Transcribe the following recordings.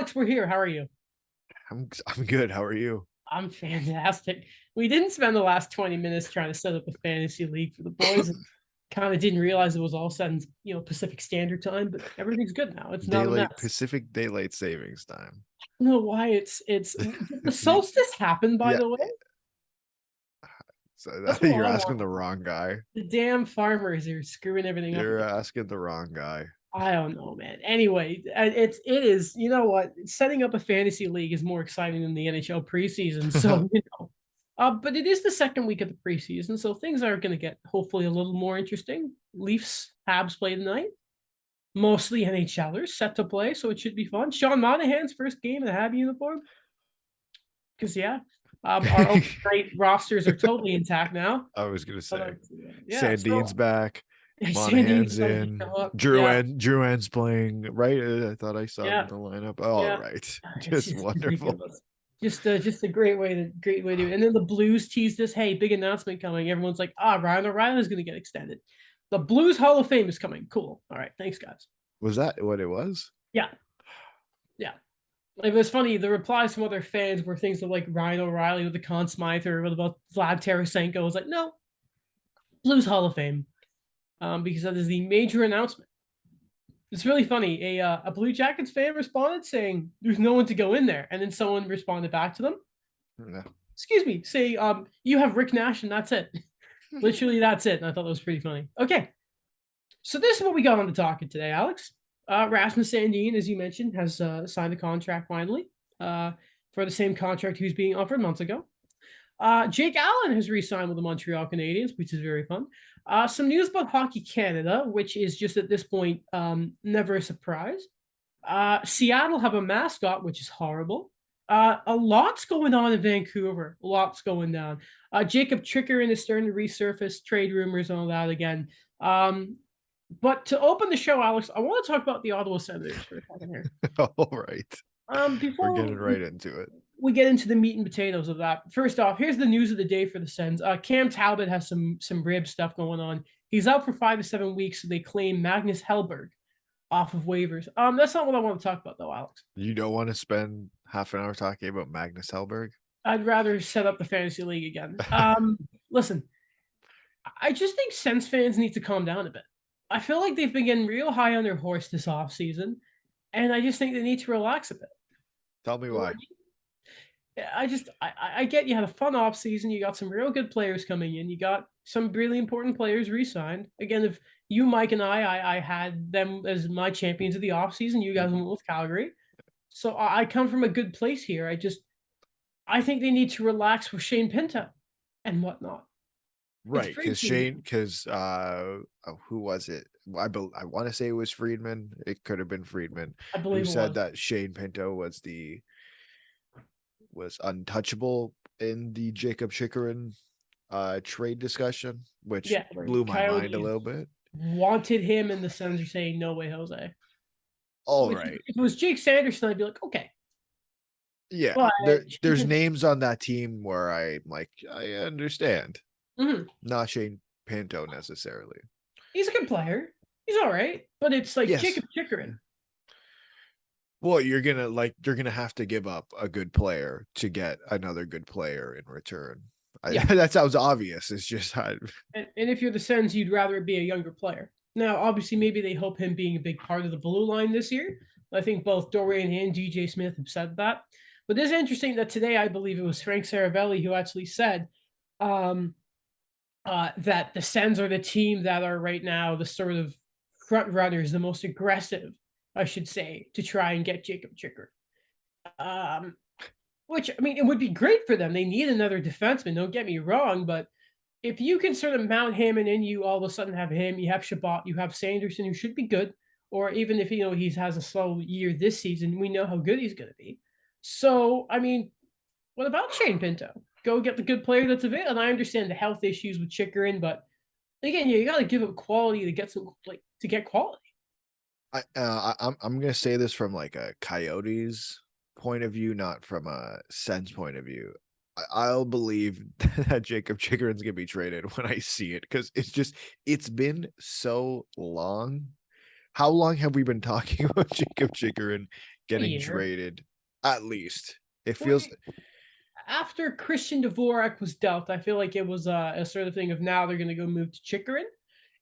Alex, we're here. How are you? I'm good. How are you? I'm fantastic. We didn't spend the last 20 minutes trying to set up a fantasy league for the boys and kind of didn't realize it was all sudden, Pacific Standard Time, but everything's good now. It's not a Daylight mess. Pacific Daylight Savings Time. I don't know why it's the solstice happened, by Yeah, the way. so That's what you're I asking want. the wrong guy. The damn farmers are screwing everything up You're again. asking the wrong guy. I don't know, man. Anyway, it is. You know what? Setting up a fantasy league is more exciting than the NHL preseason. So but it is the second week of the preseason, so things are going to get hopefully a little more interesting. Leafs, Habs play tonight. Mostly NHLers set to play, so it should be fun. Sean Monahan's first game in the Hab uniform. Because our overnight rosters are totally intact now. I was gonna say Yeah, Sandin's so back, Sandy Monahan's decided to in, show up. Drew Yeah, and Drew Ann's playing, right? I thought I saw him in yeah, the lineup. All yeah. right. It's Just just wonderful. ridiculous. Just a great way to do it. And then the Blues teased us, hey, big announcement coming. Everyone's like, Ryan O'Reilly's going to get extended. The Blues Hall of Fame is coming. Cool. All right, thanks, guys. Was that what it was? Yeah, yeah. It was funny. The replies from other fans were things like Ryan O'Reilly with the Conn Smythe or what about Vlad Tarasenko. I was like, no, Blues Hall of Fame, because that is the major announcement. It's really funny. A Blue Jackets fan responded saying, "There's no one to go in there," and then someone responded back to them, No. "Excuse me, say you have Rick Nash, and that's it. Literally, that's it." And I thought that was pretty funny. Okay, so this is what we got on the docket today, Alex. Rasmus Sandin, as you mentioned, has signed a contract finally for the same contract he was being offered months ago. Jake Allen has re-signed with the Montreal Canadiens, which is very fun. Some news about Hockey Canada, which is just at this point never a surprise. Seattle have a mascot, which is horrible. A lot's going on in Vancouver. Lots going down. Jacob Chikrin is starting to resurface trade rumors and all that again. But to open the show, Alex, I want to talk about the Ottawa Senators for a second here. All right. We're Before getting right into it. we get into the meat and potatoes of that. First off, here's the news of the day for the Sens. Cam Talbot has some rib stuff going on. He's out for 5 to 7 weeks, so they claim Magnus Hellberg off of waivers. That's not what I want to talk about though, Alex. You don't want to spend half an hour talking about Magnus Hellberg? I'd rather set up the fantasy league again. Listen, I just think Sens fans need to calm down a bit. I feel like they've been getting real high on their horse this offseason, and I just think they need to relax a bit. Tell me why. I get you had a fun off season. You got some real good players coming in. You got some really important players re-signed. Again, if you, Mike, and I had them as my champions of the off season. You guys went with Calgary, so I come from a good place here. I think they need to relax with Shane Pinto and whatnot. Right, because who was it? I want to say it was Friedman. It could have been Friedman I who believe it said was. that Shane Pinto was untouchable in the Jacob Chikrin trade discussion, which Yeah, blew my mind a little bit. Wanted him, and the Sens are saying no way, Jose. All right. If it was Jake Sanderson, I'd be like, okay. Yeah, But there's names on that team where I'm like, I understand. Mm-hmm. Not Shane Pinto necessarily. He's a good player. He's all right, but it's like Yes. Jacob Chikrin. Well, you're gonna have to give up a good player to get another good player in return. Yeah. That sounds obvious. It's just and if you're the Sens, you'd rather it be a younger player. Now, obviously, maybe they hope him being a big part of the blue line this year. I think both Dorian and DJ Smith have said that. But it's interesting that today, I believe it was Frank Saravelli who actually said that the Sens are the team that are right now the sort of front runners, the most aggressive, I should say, to try and get Jacob Chikrin. Which, I mean, it would be great for them. They need another defenseman, don't get me wrong, but if you can sort of mount him and then you all of a sudden have him, you have Shabbat, you have Sanderson, who should be good, or even if, he has a slow year this season, we know how good he's going to be. So, I mean, what about Shane Pinto? Go get the good player that's available. And I understand the health issues with Chikrin, but again, you got to give up quality to get to get quality. I'm gonna say this from like a Coyotes point of view, not from a Sens point of view. I'll believe that Jacob Chikrin's gonna be traded when I see it, because it's been so long How long have we been talking about Jacob Chikrin A getting year. traded? At least it Well, feels. after Christian Dvorak was dealt, I feel like it was a sort of thing of now they're going to go move to Chikrin.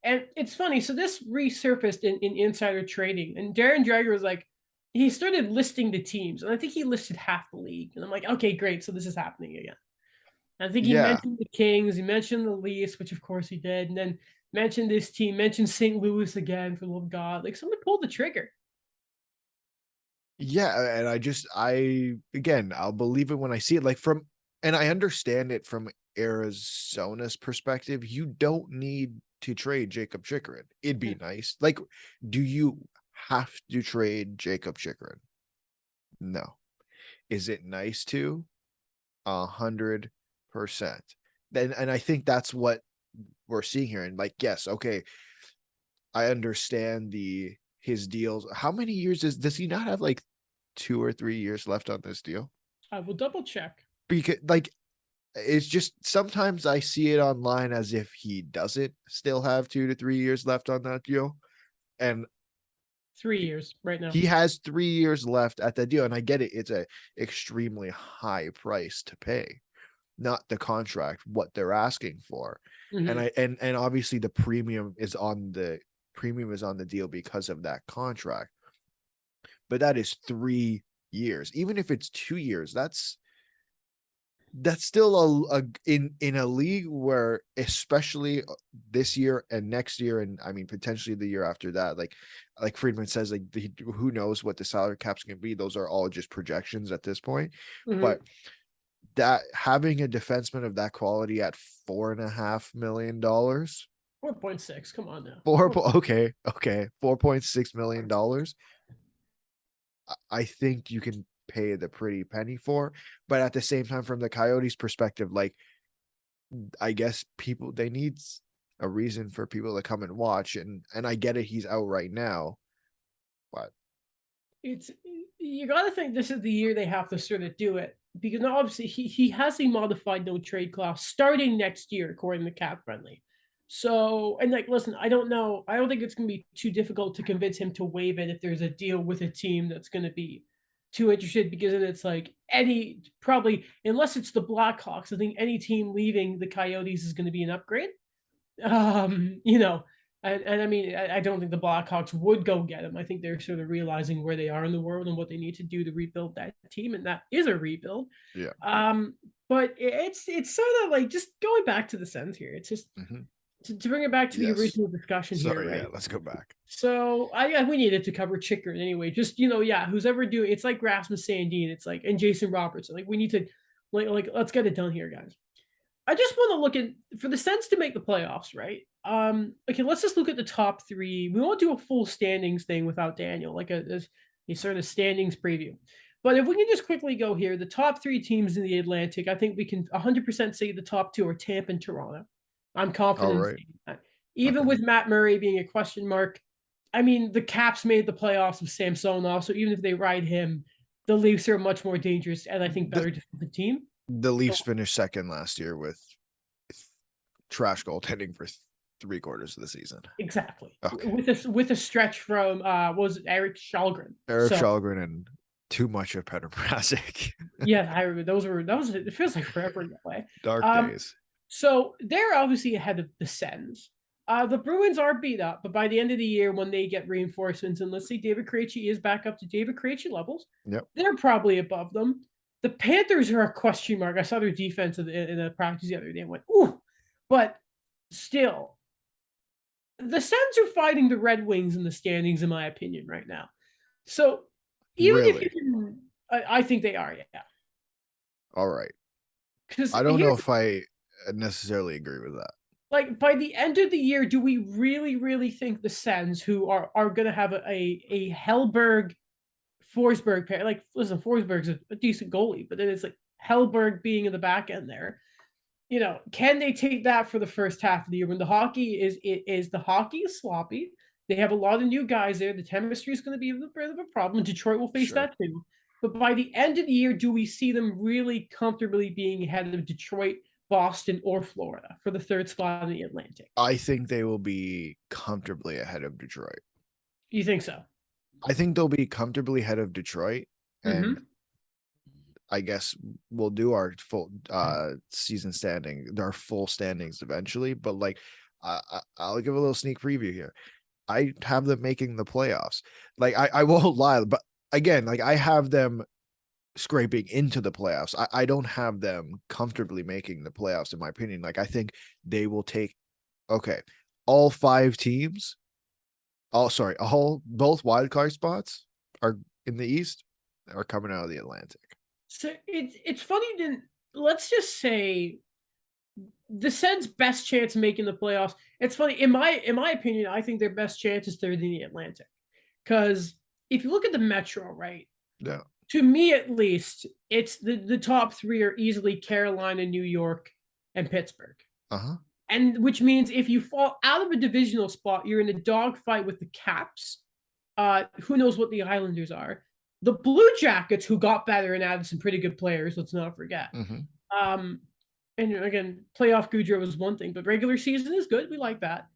And it's funny. So this resurfaced in insider trading, and Darren Dreger was like, he started listing the teams, and I think he listed half the league. And I'm like, okay, great. So this is happening again. I think he Yeah, mentioned the Kings, he mentioned the Leafs, which of course he did, and then mentioned this team, mentioned St. Louis again for the love of God. Like someone pulled the trigger. yeah, and I again, I'll believe it when I see it. Like from, and I understand it from Arizona's perspective. You don't need to trade Jacob Chikrin. It'd be nice. Like, do you have to trade Jacob Chikrin? No. Is it nice to? 100%. Then, and I think that's what we're seeing here. And like, yes, okay, I understand his deals. How many years does he not have, like 2 or 3 years left on this deal? I will double check. Because like it's just sometimes I see it online as if he doesn't still have 2 to 3 years left on that deal. And 3 years right now. he has 3 years left at that deal. And I get it, it's a extremely high price to pay, not the contract, what they're asking for. And Mm-hmm. and obviously the premium is on the deal because of that contract. But that is 3 years. Even if it's 2 years, that's still in a league where, especially this year and next year, and I mean potentially the year after that, like Friedman says, like who knows what the salary cap's gonna be. Those are all just projections at this point. Mm-hmm. But that having a defenseman of that quality at $4.5 million, 4.6. Come on now. okay, $4.6 million, I think you can pay the pretty penny for. But at the same time, from the Coyotes' perspective, like I guess people, they need a reason for people to come and watch, and I get it, he's out right now, but It's you got to think this is the year they have to sort of do it because now obviously he has a modified no trade clause starting next year according to Cap Friendly. So and like listen, I don't know. I don't think it's going to be too difficult to convince him to waive it if there's a deal with a team that's going to be too interested because then it's like any probably unless it's the Blackhawks, I think any team leaving the Coyotes is going to be an upgrade. You know, and I mean, I don't think the Blackhawks would go get him. I think they're sort of realizing where they are in the world and what they need to do to rebuild that team, and that is a rebuild. yeah. Um, but it's sort of like just going back to the Sens here. It's just Hmm. to bring it back to the Yes. original discussion here, Sorry. Yeah. right? Let's go back. So we needed to cover Chickering anyway. Just yeah, who's ever doing it's like Rasmus Sandin, it's like and Jason Robertson. Like we need to like let's get it done here, guys. I just want to look at for the Sens to make the playoffs, right? Okay, let's just look at the top three. We won't do a full standings thing without Daniel, like a sort of standings preview. But if we can just quickly go here, the top three teams in the Atlantic, I think we can 100% say the top two are Tampa and Toronto. I'm All confident in right. saying that. Even Okay. with Matt Murray being a question mark, I mean, the Caps made the playoffs with Samsonov, so even if they ride him, the Leafs are a much more dangerous and I think The better defensive team. the Leafs So finished second last year with trash goaltending for 3 quarters of the season. exactly. Okay. With a stretch from was it Eric Shalgren. Eric So Shalgren and too much of Petr Mrazek. yeah, I remember that was it feels like forever away. Dark Um days. so they're obviously ahead of the Sens. The Bruins are beat up, but by the end of the year, when they get reinforcements, and let's say David Krejci is back up to David Krejci levels, Yep. they're probably above them. The Panthers are a question mark. I saw their defense in a practice the other day and went, ooh, but still, the Sens are fighting the Red Wings in the standings, in my opinion, right now. So even if you Really. can, I think they are, yeah. All right. Because I don't know here's if I necessarily agree with that. like by the end of the year, do we really think the Sens, who are going to have a Hellberg Forsberg pair? Like, listen, Forsberg's a decent goalie, but then it's like Hellberg being in the back end there. You know, can they take that for the first half of the year when the hockey is the hockey is sloppy? They have a lot of new guys there. The chemistry is going to be a bit of a problem. Detroit will face Sure. that too. But by the end of the year, do we see them really comfortably being ahead of Detroit, Boston, or Florida for the third spot in the Atlantic? I think they will be comfortably ahead of Detroit. You think so? I think they'll be comfortably ahead of Detroit, and Mm-hmm. I guess we'll do our full season standing, our full standings eventually. But like, I'll give a little sneak preview here. I have them making the playoffs. Like, I won't lie, but again, like I have them scraping into the playoffs. I don't have them comfortably making the playoffs, in my opinion. Like, I think they will take, okay, all 5 teams, all both wild card spots are in the East are coming out of the Atlantic. So it's funny to let's just say the Sens' best chance of making the playoffs. It's funny in my opinion. I think their best chance is third in the Atlantic because if you look at the Metro, right? Yeah. To me at least, it's the top three are easily Carolina, New York, and Pittsburgh. Uh-huh. And which means if you fall out of a divisional spot, you're in a dogfight with the Caps. Who knows what the Islanders are? The Blue Jackets, who got better and added some pretty good players. Let's not forget. Mm-hmm. Um, and again, playoff Goudreau was one thing, but regular season is good. We like that.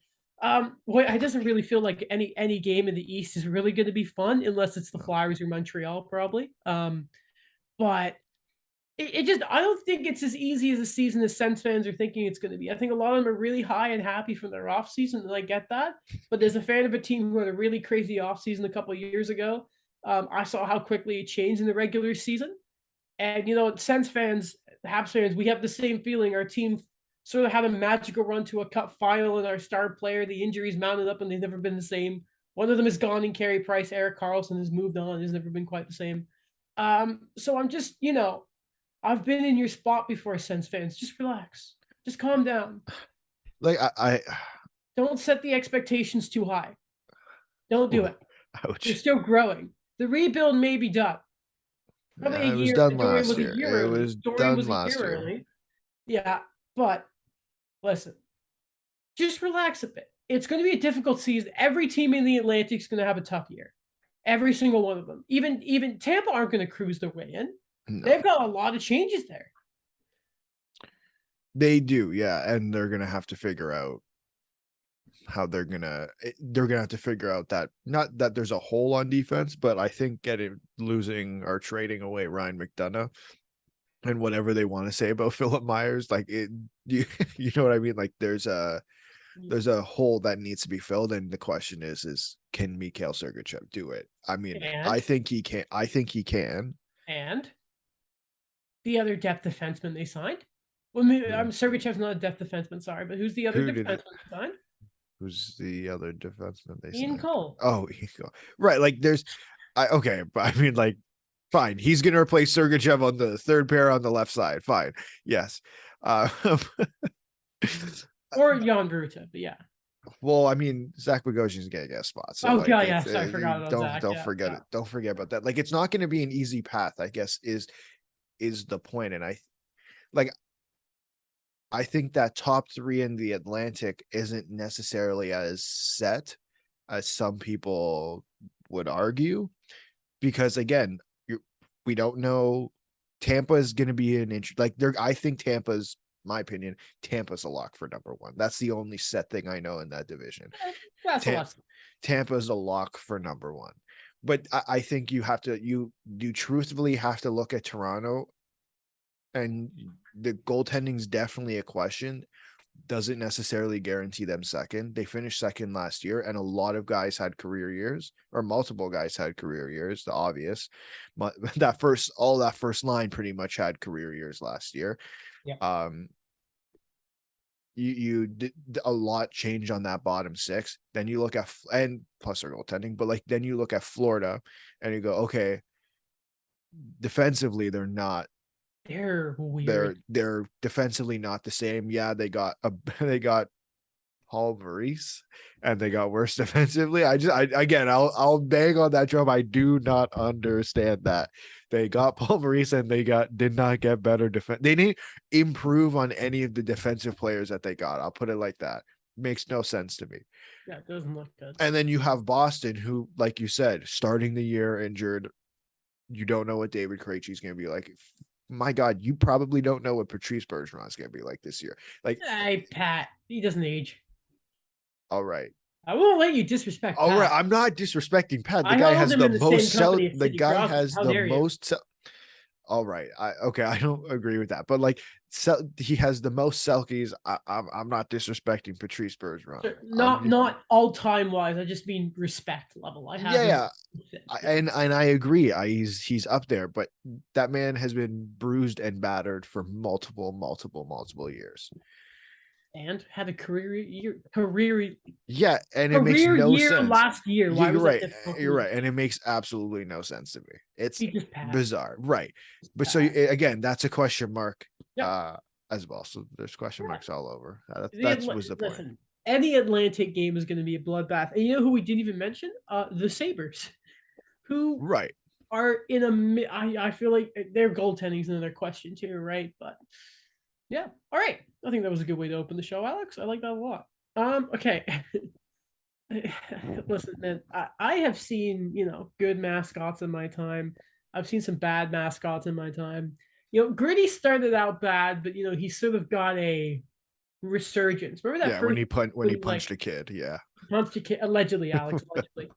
It doesn't really feel like any game in the East is really going to be fun unless it's the No. Flyers or Montreal, probably. But it just I don't think it's as easy as a season as Sens fans are thinking it's going to be. I think a lot of them are really high and happy from their off season, and I get that. But as a fan of a team who had a really crazy off season a couple of years ago, I saw how quickly it changed in the regular season. And Sens fans, Habs fans, we have the same feeling. Our team sort of had a magical run to a cup final, and our star player, the injuries mounted up, and they've never been the same. One of them is gone in Carey Price. Eric Carlson has moved on, has never been quite the same. So I'm just, I've been in your spot before, Sens fans. Just relax. Just calm down. Like I Don't set the expectations too high. Don't do oh, it. You're ouch. still growing. The rebuild may be done. Probably a Yeah, it was year. done Dorian last was a year. year It early. was Dorian done was a last year year. early. Yeah, but listen, just relax a bit. It's going to be a difficult season. Every team in the Atlantic is going to have a tough year. Every single one of them. Even Tampa aren't going to cruise their way in. No. They've got a lot of changes there. They do, yeah, and they're gonna have to figure out how they're gonna have to figure out that not that there's a hole on defense, but I think losing or trading away Ryan McDonough and whatever they want to say about Philip Myers, like you know what I mean? Like there's a hole that needs to be filled, and the question is can Mikhail Sergachev do it? I mean, I And think he can. I think he can. and the other depth defenseman they signed. Well, I'm Who Sergachev's not a depth defenseman, sorry, but who's the other who did it? defenseman they signed? Who's the other defenseman they Ian signed? Cole. Oh, right. Like okay, but I mean, like, fine. He's gonna replace Sergachev on the third pair on the left side. Fine. Yes. Uh, Or Jan Bruta, but yeah. well, I mean, Zach Bogosian's getting a spot, so Oh like god, it's yes, I forgot about Zach. don't Yeah, forget yeah. it. Don't forget about that. Like, it's not going to be an easy path. I guess is the point, and like I think that top three in the Atlantic isn't necessarily as set as some people would argue, because again, we don't know. Tampa is going to be an inch. Like, I think Tampa's, my opinion, Tampa's a lock for number one. That's the only set thing I know in that division. That's a Tam- lot. Tampa's a lock for number one. But I think you truthfully have to look at Toronto, and the goaltending's definitely a question. Doesn't necessarily guarantee them second. They finished second last year, and a lot of guys had career years, or multiple guys had career years. The obvious, but that first line pretty much had career years last year. Yeah. You did a lot change on that bottom six. Then you look at, and plus their goaltending, but like then you look at Florida, and you go, okay, defensively they're not. They're weird. They're defensively not the same. Yeah, they got they got Paul Maurice, and they got worse defensively. Again, I'll bang on that drum. I do not understand that they got Paul Maurice and did not get better defense. They didn't improve on any of the defensive players that they got. I'll put it like that. Makes no sense to me. Yeah, it doesn't look good. And then you have Boston, who, like you said, starting the year injured. You don't know what David Krejci's going to be like. My God, you probably don't know what Patrice Bergeron is going to be like this year. Like, Hey, Pat, he doesn't age. all right. I won't let you disrespect All right, Pat. I'm not disrespecting Pat. The I guy held has him the in the same most cell. company as The Sidney guy Crosby. has How the dare you? most. All right, I don't agree with that, but like, he has the most Selkies. I'm not disrespecting Patrice Bergeron. So I'm not all time wise. I just mean respect level. I have yeah, him. yeah, Yeah. and I agree. He's up there, but that man has been bruised and battered for multiple years. And had a career Yeah, and it makes career no year sense. last year. Yeah, Why you're was that right. difficult to You're believe? right, and it makes absolutely no sense to me. It's He just passed. bizarre, right? But so Passed. again, that's a question mark Yep. uh as well. So there's question marks all over. The That's was the point. listen. Any Atlantic game is going to be a bloodbath. And you know who we didn't even mention? The Sabres, who Right. are in a. I feel like their goaltending is another question too, right? But yeah, all right. I think that was a good way to open the show, Alex. I like that a lot. Okay. Listen, man, I have seen, good mascots in my time. I've seen some bad mascots in my time. Gritty started out bad, but he sort of got a resurgence. Remember that Yeah, first when when he he like punched a kid. Yeah. punched a kid allegedly, Alex, allegedly.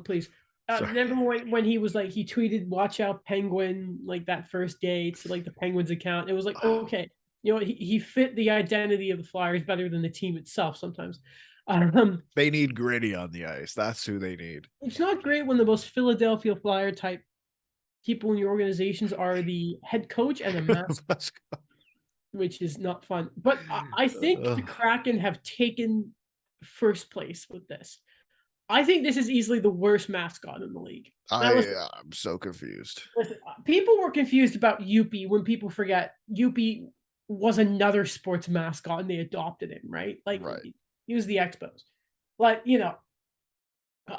Please. Sorry. Remember when he was like he tweeted "Watch out, Penguin" like that first day to like the Penguins account. It was like okay, he fit the identity of the Flyers better than the team itself sometimes. They need Gritty on the ice. That's who they need. It's not great when the most Philadelphia Flyer type people in your organizations are the head coach and the master, which is not fun. But I think the Kraken have taken first place with this. I think this is easily the worst mascot in the league. Now, I'm so confused. listen, people were confused about Yuppie when people forget Yuppie was another sports mascot and they adopted him, right? Like Right. he was the Expos. But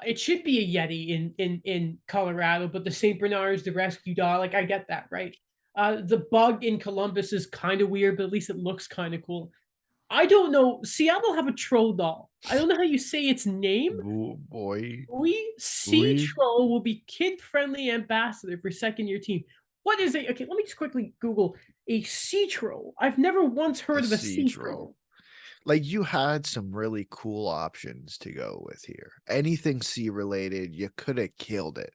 it should be a Yeti in Colorado, but the Saint Bernard is the rescue dog. Like I get that, right? The bug in Columbus is kind of weird, but at least it looks kind of cool. I don't know. Seattle have a troll doll. I don't know how you say its name. Boy. We Sea We Troll will be kid-friendly ambassador for second-year team. What is it? Okay, let me just quickly Google a sea troll. I've never once a heard of a sea sea troll. troll. Like you had some really cool options to go with here. Anything sea related, you could have killed it,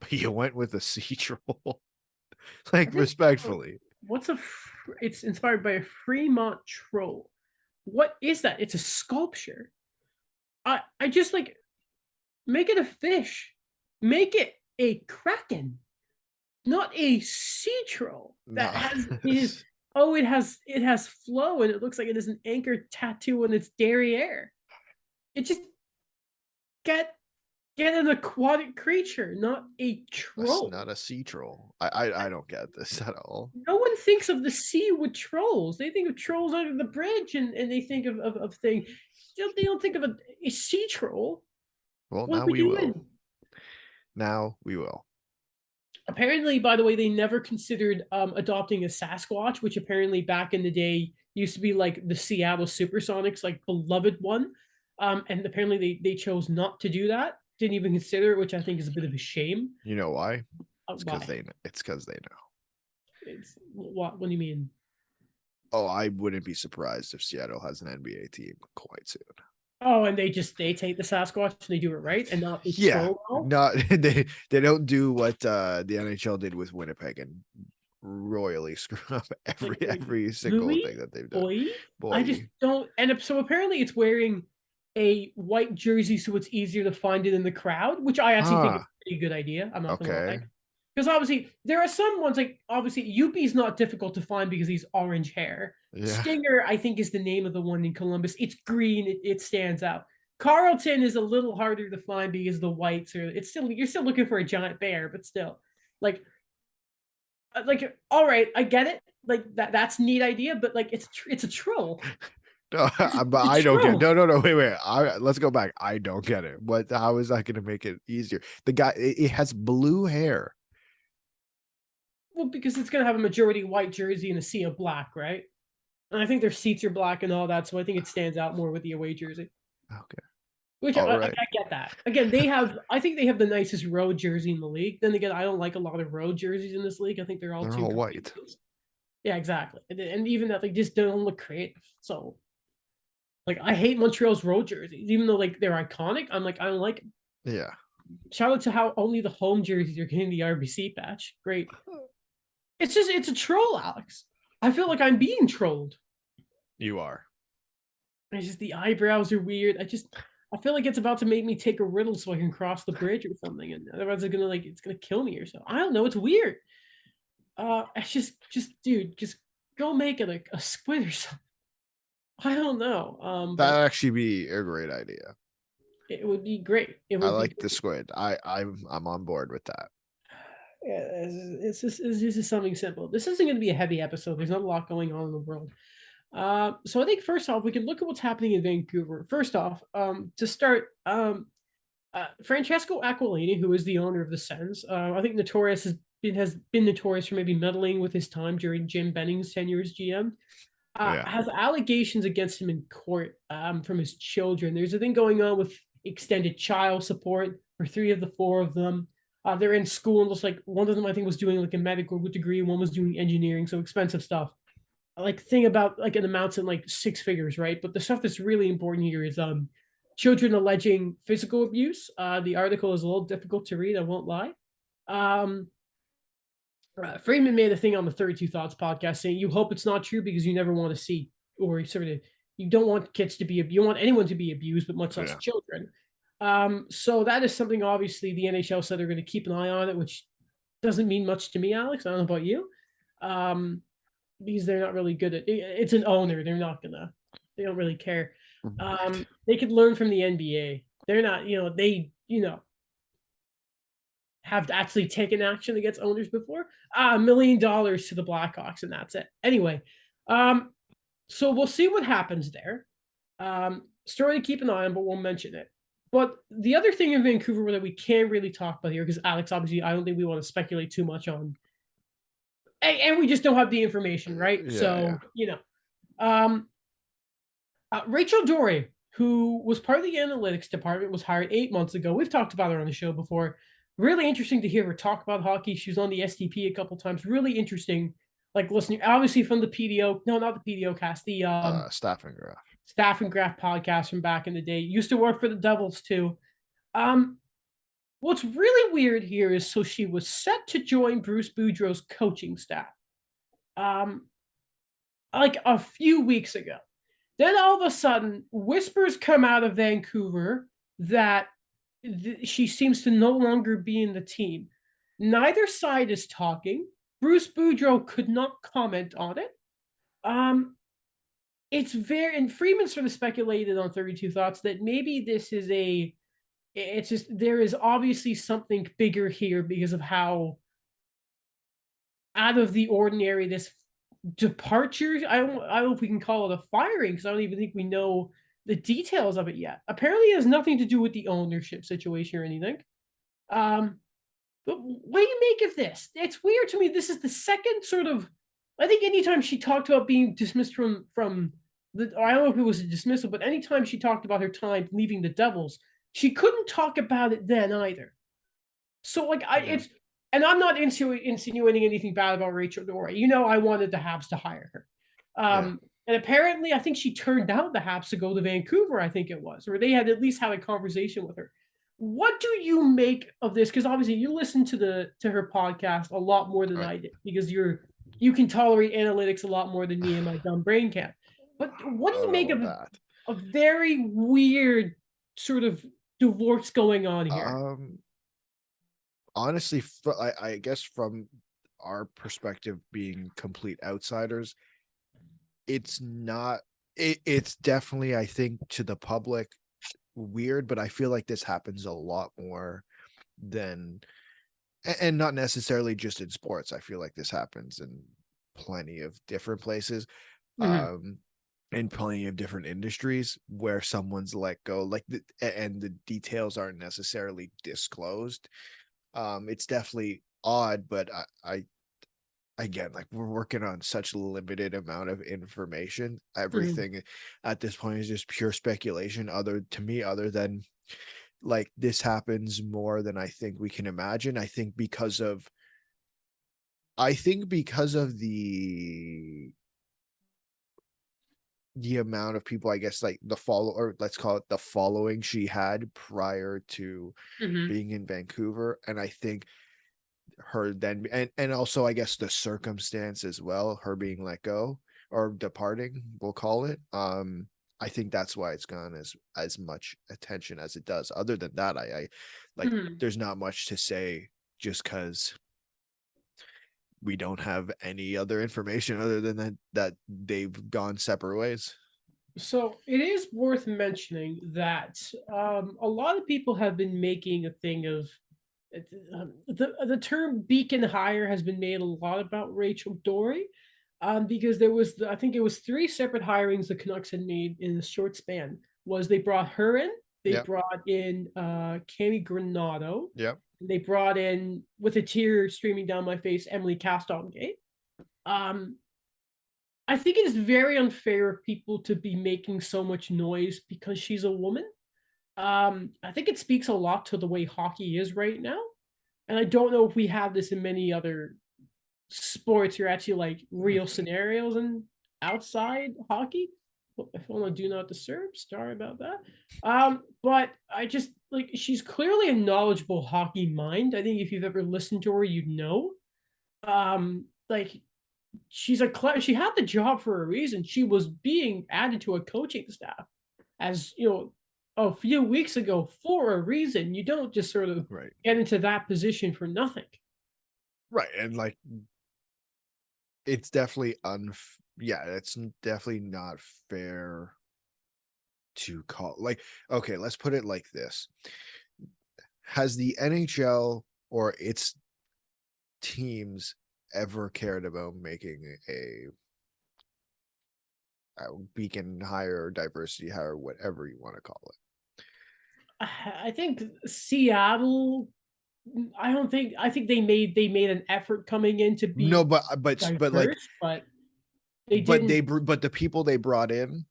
but you went with a sea troll. Like respectfully. What's it's inspired by a Fremont troll. What is that? It's a sculpture. I just like make it a fish. Make it a kraken, not a sea troll No. that has is oh it has flow and it looks like it has an anchor tattoo on its derriere. It just get get an aquatic creature, not a That's troll. not a sea troll. I don't get this at all. No one thinks of the sea with trolls. They think of trolls under the bridge and they think of things. They don't think of a sea troll. Well, What are now we we will. doing? Now we will. Apparently, by the way, they never considered adopting a Sasquatch, which apparently back in the day used to be like the Seattle Supersonics, like beloved one. And apparently they chose not to do that. Didn't even consider it, which I think is a bit of a shame. You know why? Why? It's because they know. It's what do you mean? Oh, I wouldn't be surprised if Seattle has an NBA team quite soon. Oh, and they take the Sasquatch and they do it right and not a Yeah, troll well? not they don't do what the NHL did with Winnipeg and royally screw up every single Louis, thing that they've done. boy, I just Boy, don't. And so apparently, it's wearing a white jersey, so it's easier to find it in the crowd, which I actually think is huh? a pretty good idea. I'm not gonna lie, Okay, because obviously there are some ones like obviously Yuppie's not difficult to find because he's orange hair. yeah. Stinger, I think, is the name of the one in Columbus. It's green. It stands out. Carlton is a little harder to find because the whites are. It's still you're still looking for a giant bear, but still, like all right, I get it. Like that's a neat idea, but like it's a troll. No, but It's I a don't get. troll. No. Wait. Let's go back. I don't get it. What? How is that going to make it easier? The guy, it has blue hair. Well, because it's gonna have a majority white jersey and a sea of black, right? And I think their seats are black and all that, so I think it stands out more with the away jersey. Okay. Which All I right. get that. Again, I think they have the nicest road jersey in the league. Then again, I don't like a lot of road jerseys in this league. I think they're all They're too all white. confused. Yeah, exactly. And even that they just don't look creative. So Like I hate Montreal's road jerseys, even though like they're iconic. I'm like I don't like. Yeah. Shout out to how only the home jerseys are getting the RBC patch. Great. It's a troll, Alex. I feel like I'm being trolled. You are. It's just the eyebrows are weird. I feel like it's about to make me take a riddle so I can cross the bridge or something, and otherwise it's gonna kill me or so. I don't know. It's weird. It's just dude, just go make it a squid or something. I don't know. But That'd actually be a great idea. it would be great. It I would be like the squid. I'm on board with that. Yeah, it's just something simple. This isn't going to be a heavy episode. There's not a lot going on in the world. So I think first off, we can look at what's happening in Vancouver. First off, to start, Francesco Aquilini, who is the owner of the Sens, I think notorious has been notorious for maybe meddling with his time during Jim Benning's tenure as GM. Yeah. Has allegations against him in court from his children. There's a thing going on with extended child support for three of the four of them. They're in school, and looks like one of them I think was doing like a medical degree, one was doing engineering, so expensive stuff. Like thing about like an amounts in like six figures, right? But the stuff that's really important here is children alleging physical abuse. The article is a little difficult to read, I won't lie. Um, Freeman made a thing on the 32 Thoughts podcast saying you hope it's not true because you never want to see or sort of you don't want kids to be you don't want anyone to be abused, but much less Yeah. children. So that is something obviously the NHL said they're going to keep an eye on it, which doesn't mean much to me, Alex. I don't know about you. Because they're not really good at it's an owner. They don't really care. They could learn from the NBA. They're not, have actually taken action against owners before. $1 million to the Blackhawks, and that's it. Anyway, so we'll see what happens there. Story to keep an eye on, but we'll mention it. But the other thing in Vancouver that we can't really talk about here, because Alex, obviously, I don't think we want to speculate too much on, and we just don't have the information, right? Yeah. Rachel Dory, who was part of the analytics department, was hired 8 months ago. We've talked about her on the show before. Really interesting to hear her talk about hockey. She was on the STP a couple times. Really interesting. Like listening, obviously from the PDO, no, not the PDO cast, the Staff and Graph. Staff and Graph podcast from back in the day. Used to work for the Devils too. What's really weird here is so she was set to join Bruce Boudreau's coaching staff. Like a few weeks ago. Then all of a sudden, whispers come out of Vancouver that she seems to no longer be in the team. Neither side is talking. Bruce Boudreau could not comment on it. It's very, and Freeman sort of speculated on 32 Thoughts that maybe this is it's just, there is obviously something bigger here because of how out of the ordinary this departure. I don't know if we can call it a firing because I don't even think we know the details of it yet. Apparently, it has nothing to do with the ownership situation or anything. But what do you make of this? It's weird to me. This is the second sort of. I think anytime she talked about being dismissed from the, I don't know if it was a dismissal, but anytime she talked about her time leaving the Devils, she couldn't talk about it then either. So like it's, and I'm not insinuating anything bad about Rachel Dory. I wanted the Habs to hire her. And apparently I think she turned down the Habs to go to Vancouver, I think it was, or they had at least had a conversation with her. What do you make of this? Because obviously you listen to her podcast a lot more than I did, because you can tolerate analytics a lot more than me and my dumb brain can. But what do you make of a very weird sort of divorce going on here? Honestly, I guess from our perspective, being complete outsiders, it's not. It's definitely, I think, to the public weird, but I feel like this happens a lot more than, and not necessarily just in sports. I feel like this happens in plenty of different places. In plenty of different industries where someone's let go, and the details aren't necessarily disclosed. It's definitely odd, but I again, like, we're working on such limited amount of information. Everything at this point is just pure speculation, other than like this happens more than I think we can imagine. I think because of the the amount of people, I guess, like the follow, or let's call it the following she had prior to Hmm. being in Vancouver. And I think her then, and also I guess the circumstance as well, her being let go or departing, we'll call it. I think that's why it's gone as much attention as it does. Other than that, I like Hmm. there's not much to say just because we don't have any other information other than that they've gone separate ways. So it is worth mentioning that a lot of people have been making a thing of the term beacon hire has been made a lot about Rachel Dory, because there was I think it was three separate hirings the Canucks had made in a short span. Was they brought her in, they Yep. brought in Cammy Granado, Yep. they brought in with a tear streaming down my face Emily Castonguay. Um, I think it is very unfair of people to be making so much noise because she's a woman. I think it speaks a lot to the way hockey is right now. And I don't know if we have this in many other sports or actually like real scenarios and outside hockey. Put my phone on do not disturb. Sorry about that. But I just like she's clearly a knowledgeable hockey mind. I think if you've ever listened to her, you'd know. Like she had the job for a reason. She was being added to a coaching staff as a few weeks ago for a reason. You don't just sort of Right. get into that position for nothing. Right. And like it's definitely yeah, it's definitely not fair to call, like, okay, let's put it like this. Has the NHL or its teams ever cared about making a beacon hire, diversity hire, whatever you want to call it? I think Seattle. I don't think. I think they made an effort coming in to No, be but like diverse, but they didn't. but the people they brought in,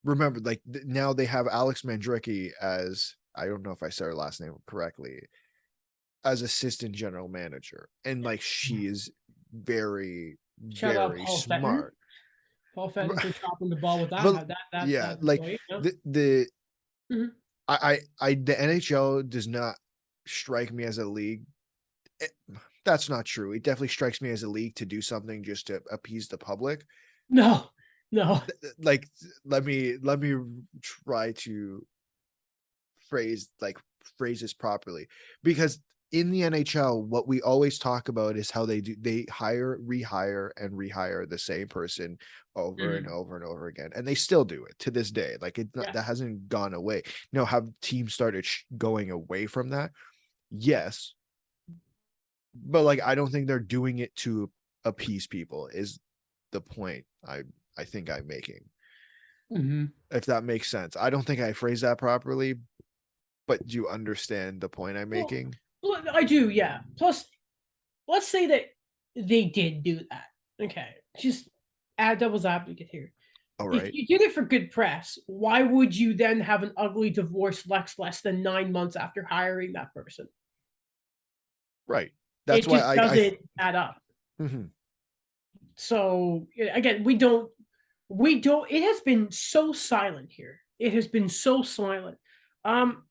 remember, like now they have Alex Mandrycky as, I don't know if I said her last name correctly, as assistant general manager, and like she is very Shout out very Paul Fenton. smart. Paul Fenton for chopping the ball with But that yeah, like employee. Yeah. the Mhm. the NHL does not strike me as a league. eh, That's not true. It definitely strikes me as a league to do something just to appease the public. No, no. Like, let me try to phrase this properly, because in the NHL, what we always talk about is how they hire, rehire, and rehire the same person over and Mhm. over and over again, and they still do it to this day. Like Yeah. that hasn't gone away. Have teams started going away from that? Yes, but like I don't think they're doing it to appease people. Is the point I think I'm making? Mhm. If that makes sense, I don't think I phrased that properly, but do you understand the point I'm Well, making? well, I do. Yeah. Plus, let's say that they did do that. Okay, just add devil's advocate here. All If right. you did it for good press, why would you then have an ugly divorce less than 9 months after hiring that person? Right. That's It why just doesn't add up. mhm. So again, we don't. It has been so silent here. It has been so silent. Um,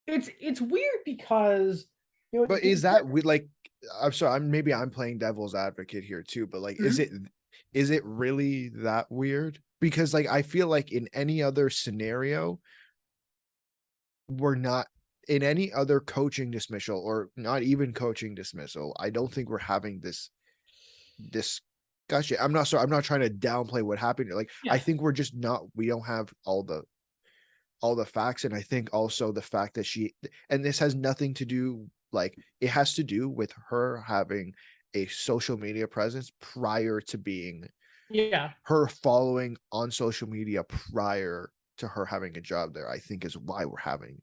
it's weird because you know. But is that we like, I'm sorry, maybe I'm playing devil's advocate here too, but like Mhm. is it really that weird? Because like I feel like in any other scenario, we're not, in any other coaching dismissal, or not even coaching dismissal, I don't think we're having this discussion. I'm not trying to downplay what happened. Like I Yeah, think we're just not, we don't have all the facts. And I think also the fact that and this has nothing to do, like it has to do with her having a social media presence prior to being, yeah. her following on social media prior to her having a job there, I think is why we're having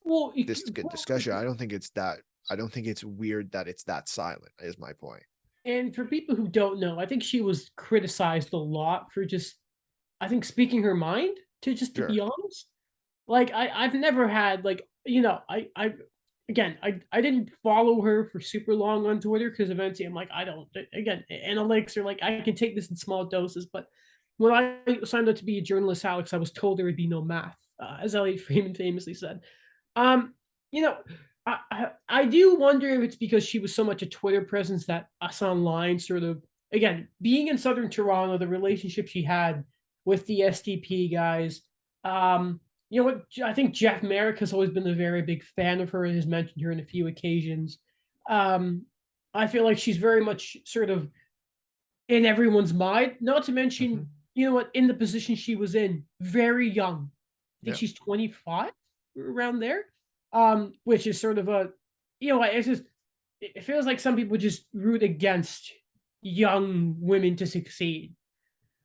Well, this good discussion. I don't think it's weird that it's that silent, is my point. and for people who don't know, I think she was criticized a lot for just, I think, speaking her mind. To be Sure. honest, like I've never had like I again I didn't follow her for super long on Twitter because eventually I'm like I don't, again, analytics are like I can take this in small doses, but when I signed up to be a journalist, Alex, I was told there would be no math, as Elliot Freeman famously said. Um, you know, I do wonder if it's because she was so much a Twitter presence that us online sort of, again, being in Southern Toronto, the relationship she had with the SDP guys. You know what? I think Jeff Merrick has always been a very big fan of her and has mentioned her in a few occasions. Um, I feel like she's very much sort of in everyone's mind. Not to mention, Mhm. you know what, in the position she was in, very young. I think Yeah. she's 25 around there. Which is sort of a, you know, it's just it feels like some people just root against young women to succeed.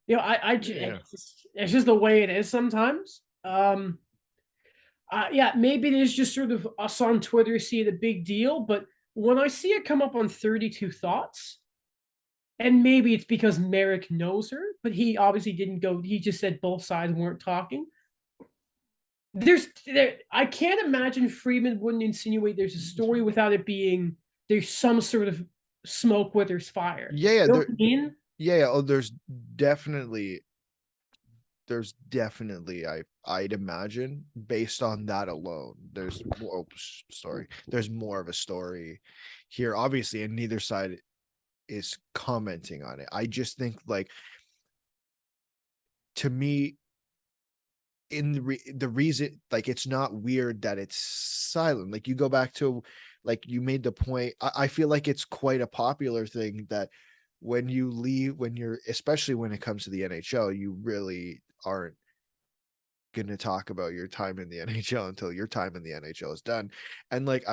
You know, Yeah. it's just the way it is sometimes. Yeah, maybe it is just sort of us on Twitter see it a big deal, but when I see it come up on 32 Thoughts, and maybe it's because Merrick knows her, but he obviously didn't go. He just said both sides weren't talking. I can't imagine Freeman wouldn't insinuate there's a story without it being there's some sort of smoke where there's fire. Yeah, You know what I mean? yeah. Oh, definitely definitely I'd imagine based on that alone there's more story, there's more of a story here, obviously, and neither side is commenting on it. I just think, like, to me, in the reason, like, it's not weird that it's silent. Like, you go back to, like, you made the point. I feel like it's quite a popular thing that when you leave, when you're, especially when it comes to the NHL, you really aren't gonna talk about your time in the NHL until your time in the NHL is done. And, like,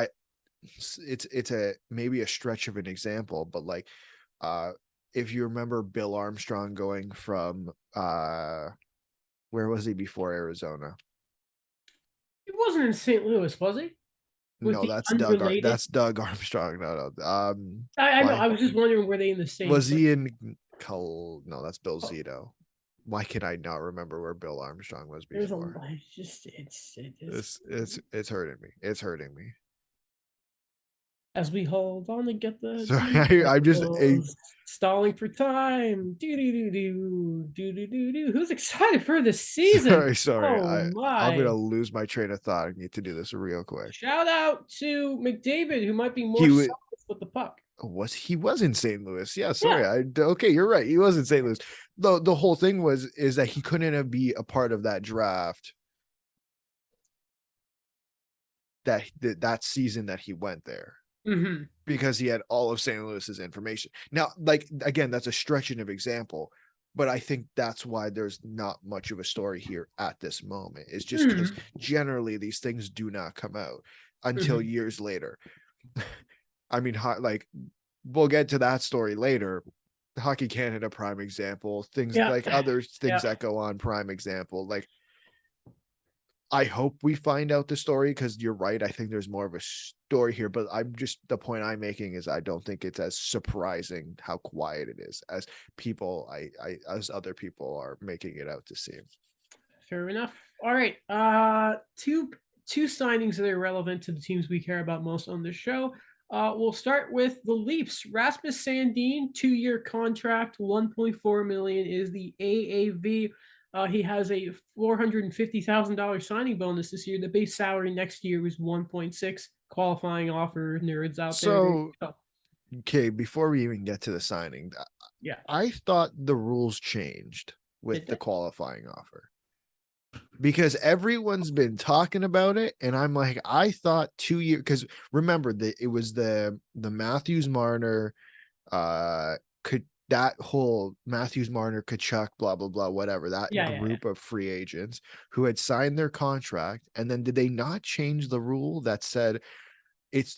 it's a maybe a stretch of an example, but, like, uh if you remember Bill Armstrong going from where was he before Arizona? He wasn't in St. Louis, was he? With No, the unrelated. That's Doug Armstrong. No, no. I know. Why I was just wondering were they in the same was place? he in Col? No, that's Bill Zito. Why can I not remember where Bill Armstrong was There's a before? it's just it is It's hurting me. It's hurting me. as we hold on to get the So I'm just stalling for time. Do do do do do do do do. Who's excited for the season? sorry. Oh I'm gonna my! lose my train of thought. I need to do this real quick. Shout out to McDavid, who might be more He was selfless with the puck. he was in St. Louis. Yeah, Yeah. sorry. Okay, you're right. He was in St. Louis. The whole thing is that he couldn't be a part of that draft that season that he went there Mm-hmm. because he had all of St. Louis's information. Now, like, again, that's a stretching of example, but I think that's why there's not much of a story here at this moment. It's just because Mm-hmm. generally these things do not come out until Mm-hmm. years later. I mean, like, we'll get to that story later. Hockey Canada, prime example. Things Yeah. like other things Yeah. that go on, prime example. Like, I hope we find out the story because you're right. I think there's more of a story here, but the point I'm making is I don't think it's as surprising how quiet it is as as other people are making it out to seem. Fair enough. All right. Two signings that are relevant to the teams we care about most on this show. We'll start with the Leafs. Rasmus Sandin, 2-year contract, 1.4 million is the AAV. He has a $450,000 signing bonus this year. The base salary next year is 1.6. Qualifying offer nerds out there. So, okay, before we even get to the signing, Yeah, I thought the rules changed with the qualifying offer because everyone's been talking about it, and I'm like, I thought 2 years, because remember that it was the Matthews Marner, could that whole Matthews Marner, Kachuk, blah blah blah, whatever, that yeah. group of free agents who had signed their contract, and then did they not change the rule that said it's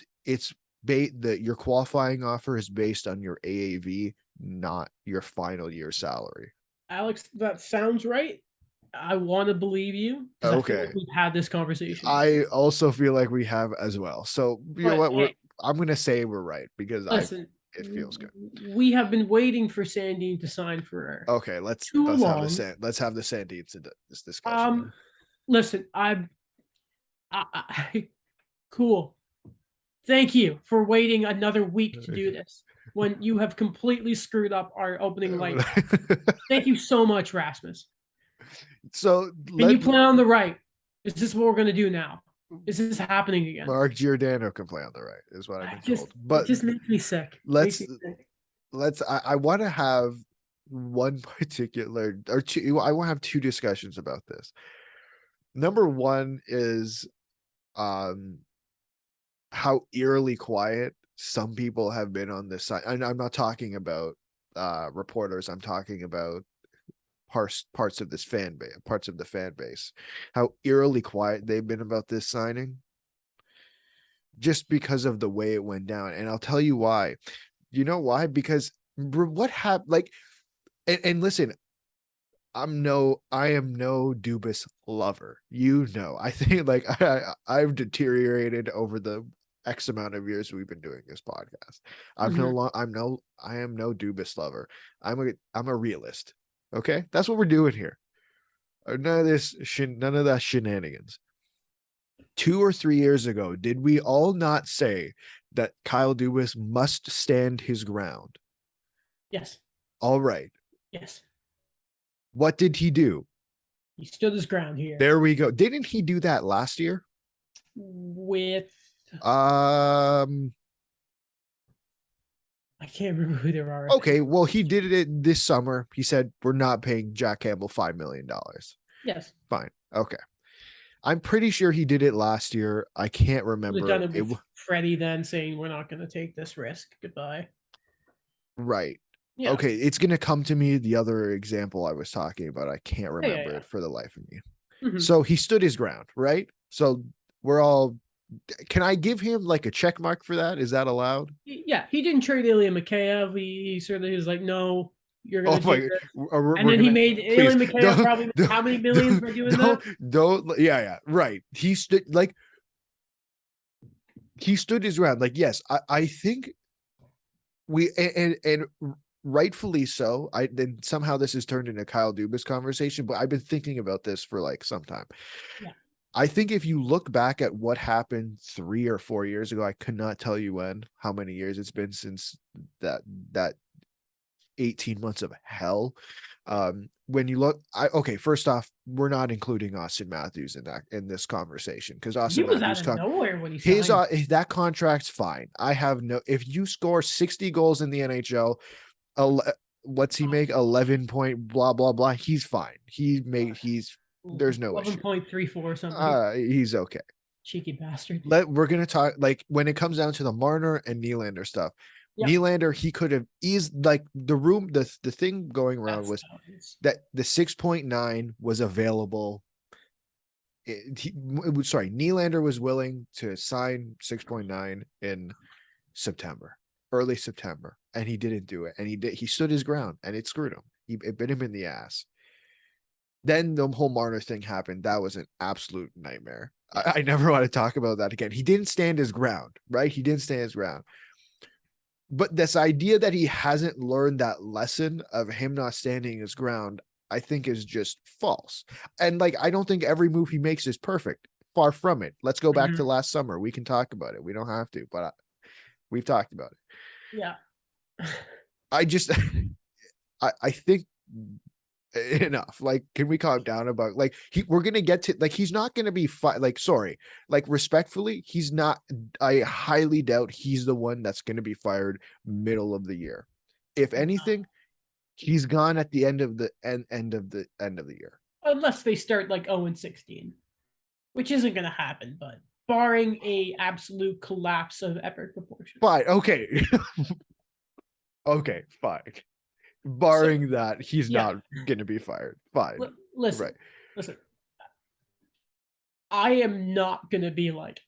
that your qualifying offer is based on your AAV, not your final year salary? Alex, that sounds right. I want to believe you because I feel Okay. like we've had this conversation I before. also feel like we have as well. So you know But what? hey, I'm gonna say we're right because listen, it feels good. we have been waiting for Sandine to sign for Okay, too long. let's have the Sandeep this discussion. Um, listen, cool. Thank you for waiting another week to do this. when you have completely screwed up our opening light. Thank you so much, Rasmus. So Can you play on the right? Is this what we're going to do now? Is this happening again? Mark Giordano can play on the right, is what I've been told. But it just makes me sick. I want to have one particular or two. I want to have two discussions about this. Number one is how eerily quiet some people have been on this side. And I'm not talking about reporters. I'm talking about parts of this fan base, parts of the fan base. How eerily quiet they've been about this signing, just because of the way it went down. And I'll tell you why. You know why? Because what happened? Like, and listen, I am no Dubas lover. I think like I've deteriorated over the X amount of years we've been doing this podcast. I am no Dubas lover. I'm a realist. Okay, that's what we're doing here. None of that shenanigans. 2 or 3 years ago, did we all not say that Kyle Dubas must stand his ground? Yes. All right. Yes. What did he do? He stood his ground here. There we go. Didn't he do that last year? With I can't remember who they were. Okay, well, he did it this summer. He said, we're not paying Jack Campbell $5 million. Yes. Fine. Okay. I'm pretty sure he did it last year. I can't remember. Done it with Freddie then saying, we're not going to take this risk. Goodbye. Right. Yeah. Okay, it's going to come to me, the other example I was talking about. I can't remember it for the life of me. Mm-hmm. So he stood his ground, right? So we're all... Can I give him like a check mark for that? Is that allowed? Yeah, he didn't trade Ilya Mikheyev. He certainly was like, no, you're going to take this. And then he made Ilya Mikheyev probably how many millions for doing that? Yeah, right. He stood his ground. Like, yes, I think we and rightfully so. Then somehow this has turned into Kyle Dubas conversation, but I've been thinking about this for like some time. Yeah. I think if you look back at what happened 3 or 4 years ago, I could not tell you how many years it's been since that 18 months of hell. When you look, first off, we're not including Austin Matthews in this conversation, because Austin Matthews out of nowhere when he signed. That contract's fine. If you score 60 goals in the NHL, what's he make? 11 point blah blah blah. He's fine. There's no 11.34 or something. He's okay. Cheeky bastard. We're gonna talk like when it comes down to the Marner and Nylander stuff. Yep. Nylander, he could have eased like the thing going around was that the 6.9 was available. Nylander was willing to sign 6.9 in September, early September, and he didn't do it. And he stood his ground, and it screwed him. It bit him in the ass. Then the whole Marner thing happened. That was an absolute nightmare. I never want to talk about that again. He didn't stand his ground, right? He didn't stand his ground. But this idea that he hasn't learned that lesson of him not standing his ground, I think is just false. And like, I don't think every move he makes is perfect. Far from it. Let's go back to last summer. We can talk about it. We don't have to, but we've talked about it. Yeah. I think enough. Like, can we calm down about like we're gonna get to like he's not gonna be respectfully, he's not. I highly doubt he's the one that's gonna be fired middle of the year. If anything, he's gone at the end of the year, unless they start like 0-16, which isn't gonna happen. But barring a absolute collapse of epic proportions. Fine. Okay. Okay. Fine. Barring that, he's not going to be fired. Fine. Listen. I am not going to be like,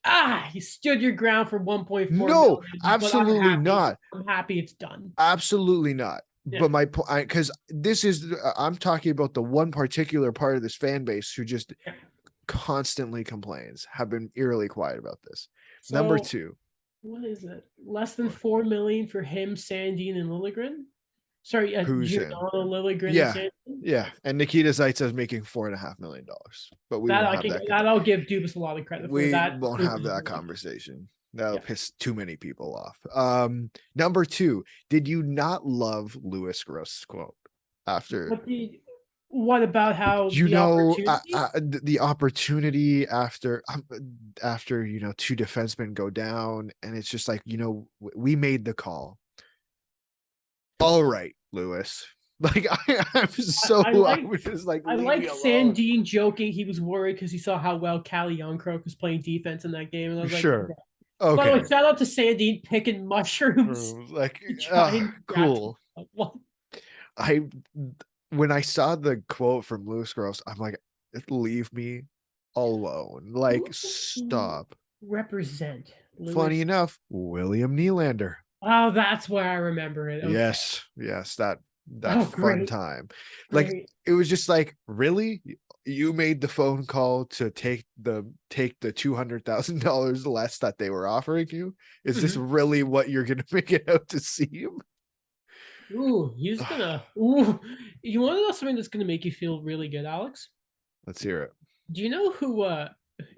you stood your ground for 1.4 No, million, absolutely not. I'm happy it's done. Absolutely not. Yeah. But my point, because this is, I'm talking about the one particular part of this fan base who just constantly complains, have been eerily quiet about this. So, number 2. What is it? Less than 4 million for him, Sandin, and Liljegren? Sorry, Giordano, Liljegren. Yeah, and Nikita Zaitsev making $4.5 million. But we I'll give Dubas a lot of credit for that. We won't have that conversation. That'll Yeah. piss too many people off. Number 2, did you not love Louis Gross' quote after? What about how You the know, opportunity? the opportunity after 2 defensemen go down, and it's just like, we made the call. All right, Lewis. Like I I like was just like, I leave me like alone. Sandin joking he was worried because he saw how well Callie Youngcroak was playing defense in that game, and I was like, Sure. okay. By the way, Okay. shout out to Sandin picking mushrooms Like, to try and grab. cool. What? I when I saw the quote from Louis Gross, I'm like, leave me alone. Like, Who stop. represent Funny Lewis? enough, William Nylander. Oh, that's where I remember it. Okay. Yes, that Oh, fun great, time. Like, great. it was just like, really? You made the phone call to take the $200,000 less that they were offering you? Is this Mhm. really what you're gonna make it out to seem? Ooh, he's gonna. Ooh, you want to know something that's gonna make you feel really good, Alex? Let's hear it. Do you know who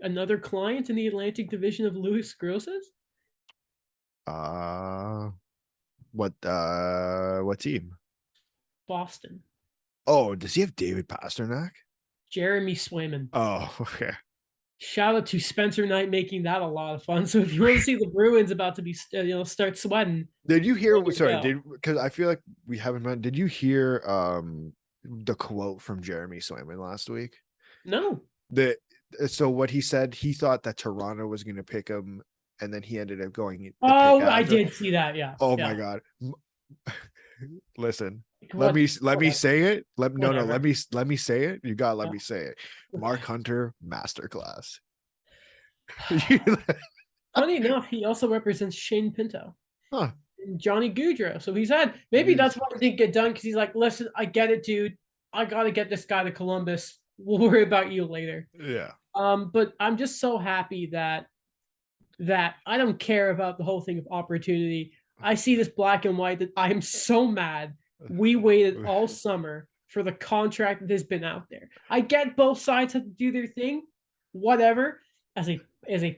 another client in the Atlantic Division of Louis Gross is? Uh what team? Boston. Oh, does he have David Pasternak? Jeremy Swayman. Oh, okay. Shout out to Spencer Knight making that a lot of fun. So if you want to see the Bruins about to be, start sweating, Did you hear? there you Sorry, go. because I feel like we haven't met. Did you hear the quote from Jeremy Swayman last week? No. The So what he said, he thought that Toronto was going to pick him, and then he ended up going the pick Oh, I after. did see that. Yeah. Oh my Yeah. god! Listen, let What? me Whatever. say it. No, Whatever. let me say it. You got to let Yeah. me say it. Mark Okay. Hunter masterclass. Funny enough, he also represents Shane Pinto Huh. and Johnny Goudreau. So he's had maybe that's He's why it didn't get done because he's like, listen, I get it, dude. I gotta get this guy to Columbus. We'll worry about you later. Yeah. But I'm just so happy that I don't care about the whole thing of opportunity. I see this black and white that I am so mad we waited all summer for the contract that has been out there. I get both sides have to do their thing, whatever. As a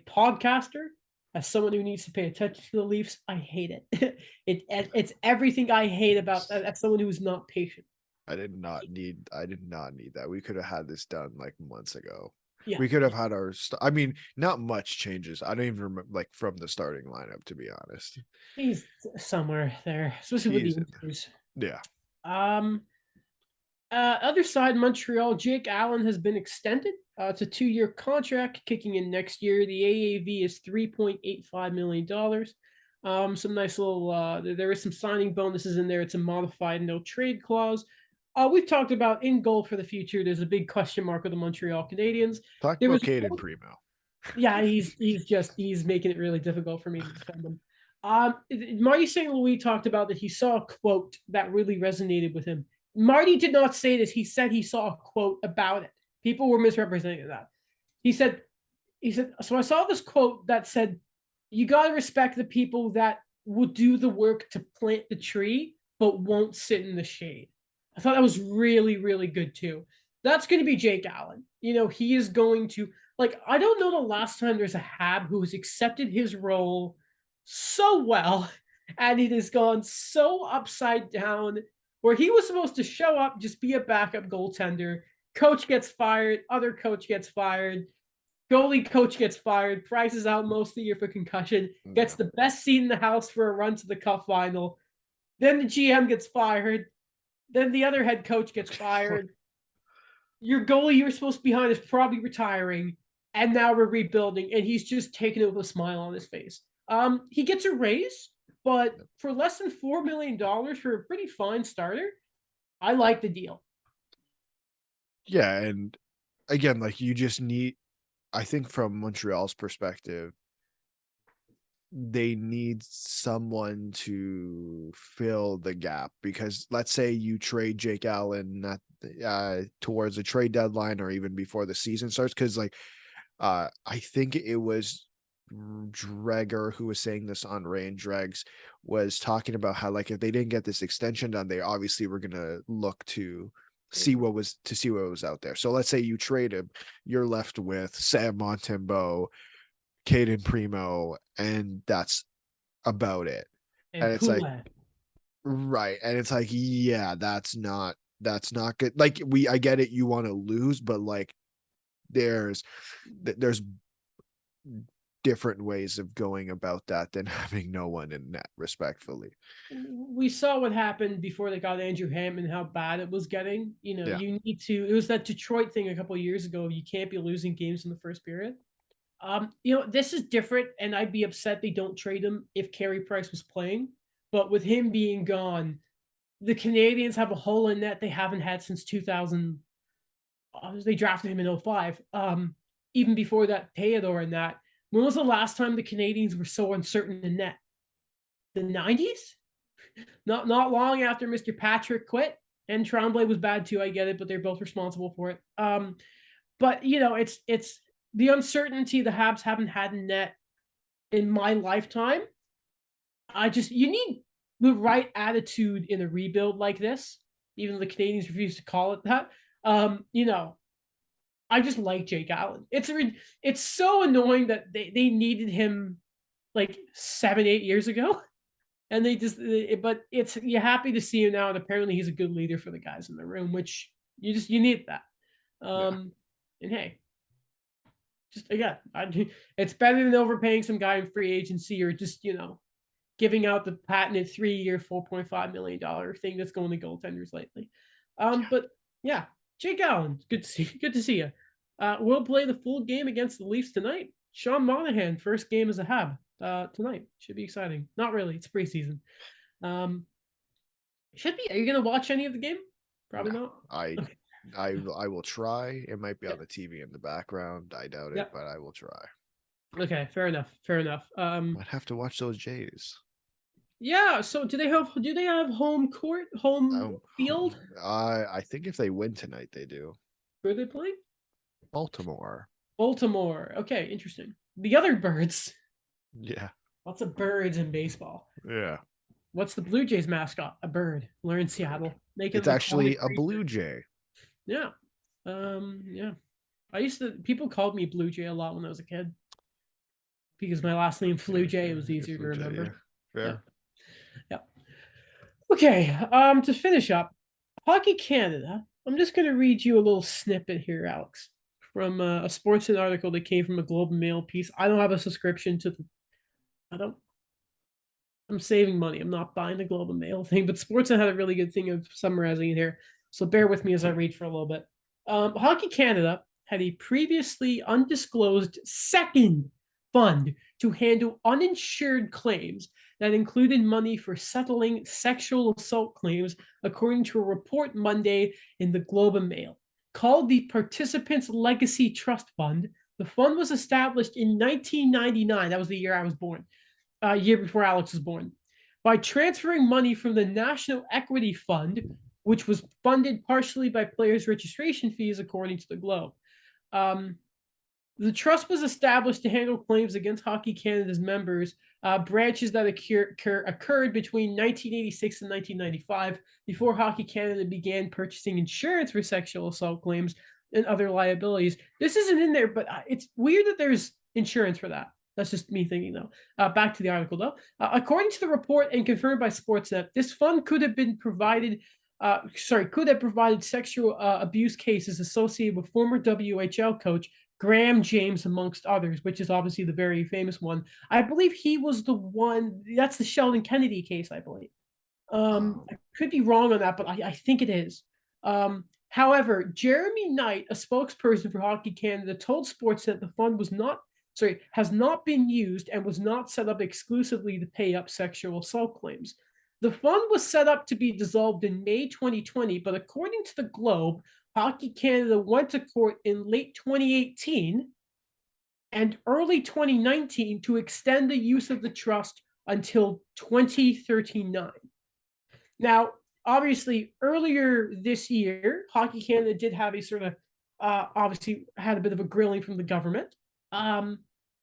podcaster, as someone who needs to pay attention to the Leafs, I hate it. It's everything I hate about that. As someone who is not patient. I did not need that. We could have had this done like months ago. Yeah, We could have had I mean, not much changes. I don't even remember, like, from the starting lineup, to be honest. he's somewhere there, especially with the He's in injuries. there. Yeah. Um, Other side, Montreal, Jake Allen has been extended. It's a 2-year contract kicking in next year. The AAV is $3.85 million. Some nice little, there is some signing bonuses in there. It's a modified no trade clause. We've talked about in goal for the future. There's a big question mark with the Montreal Canadiens. Talk There about was, Caden Primo. yeah, he's making it really difficult for me to defend him. Marty St. Louis talked about that he saw a quote that really resonated with him. Marty did not say this. He said he saw a quote about it. People were misrepresenting that. He said, so I saw this quote that said, you got to respect the people that will do the work to plant the tree, but won't sit in the shade. I thought that was really, really good too. That's going to be Jake Allen. He is going to, like, I don't know the last time there's a Hab who has accepted his role so well and it has gone so upside down where he was supposed to show up, just be a backup goaltender. Coach gets fired, other coach gets fired, goalie coach gets fired, Price is out most of the year for concussion, gets Yeah. the best seat in the house for a run to the cup final. Then the GM gets fired. Then the other head coach gets fired. Your goalie you were supposed to be behind is probably retiring, and now we're rebuilding, and he's just taking it with a smile on his face. He gets a raise, but for less than $4 million for a pretty fine starter, I like the deal. Yeah, and again, like, you just need, I think from Montreal's perspective, they need someone to fill the gap, because let's say you trade Jake Allen towards a trade deadline or even before the season starts, because like I think it was Dreger who was saying this on Rain Dregs, was talking about how, like, if they didn't get this extension done, they obviously were gonna look to see what was out there. So let's say you trade him, you're left with Sam Montembeault, Caden Primo, and that's about it. And And it's like, Poulet. right. And it's like, yeah, that's not good. Like I get it, you want to lose, but like there's different ways of going about that than having no one in net, respectfully. We saw what happened before they got Andrew Hammond, how bad it was getting. Yeah. You need to. It was that Detroit thing a couple of years ago. You can't be losing games in the first period. This is different, and I'd be upset they don't trade him if Carey Price was playing. But with him being gone, the Canadians have a hole in net they haven't had since 2000. They drafted him in 05. Even before that, Theodore and that. When was the last time the Canadians were so uncertain in net? The 90s? Not long after Mr. Patrick quit, and Tremblay was bad too. I get it, but they're both responsible for it. But it's the uncertainty the Habs haven't had in net in my lifetime. You need the right attitude in a rebuild like this. Even the Canadians refuse to call it that. I just like Jake Allen. It's so annoying that they needed him like 7-8 years ago. And but you're happy to see him now, and apparently he's a good leader for the guys in the room, which you need that. And hey, just again, it's better than overpaying some guy in free agency or just giving out the patented 3-year, $4.5 million thing that's going to goaltenders lately. But yeah, Jake Allen, good to see you. We'll play the full game against the Leafs tonight. Sean Monahan, first game as a Hab tonight. Should be exciting. Not really. It's preseason. Should be. Are you going to watch any of the game? Probably not. Okay. I will try. It might be on the TV in the background. I doubt it, but I will try. Okay, fair enough. Might have to watch those Jays. Yeah. So do they have home court, home field? I think if they win tonight, they do. Who are they playing? Baltimore. Okay, interesting. The other birds. Yeah. Lots of birds in baseball. Yeah. What's the Blue Jays mascot? A bird. We're in Seattle. It's actually a Blue Jay. Yeah. Yeah. People called me Blue Jay a lot when I was a kid. Because my last name Blue Jay, it was easier to remember. Yeah. Okay. To finish up, Hockey Canada. I'm just gonna read you a little snippet here, Alex, from a Sportsnet article that came from a Globe and Mail piece. I don't have a subscription to I'm saving money. I'm not buying the Globe and Mail thing, but Sportsnet had a really good thing of summarizing it here. So bear with me as I read for a little bit. Hockey Canada had a previously undisclosed second fund to handle uninsured claims that included money for settling sexual assault claims, according to a report Monday in the Globe and Mail. Called the Participants Legacy Trust Fund, the fund was established in 1999. That was the year I was born. Year before Alex was born, by transferring money from the National Equity Fund, which was funded partially by players' registration fees, according to the Globe. The trust was established to handle claims against Hockey Canada's members, branches that occurred between 1986 and 1995, before Hockey Canada began purchasing insurance for sexual assault claims and other liabilities. This isn't in there, but it's weird that there's insurance for that. That's just me thinking, though. Back to the article, though. According to the report and confirmed by Sportsnet, this fund could have provided sexual abuse cases associated with former WHL coach Graham James, amongst others, which is obviously the very famous one. I believe he was the one. That's the Sheldon Kennedy case, I believe. I could be wrong on that, but I think it is. However, Jeremy Knight, a spokesperson for Hockey Canada, told Sportsnet the fund has not been used and was not set up exclusively to pay up sexual assault claims. The fund was set up to be dissolved in May 2020, but according to the Globe, Hockey Canada went to court in late 2018 and early 2019 to extend the use of the trust until 2039. Now, obviously, earlier this year, Hockey Canada did have a sort of, obviously had a bit of a grilling from the government. And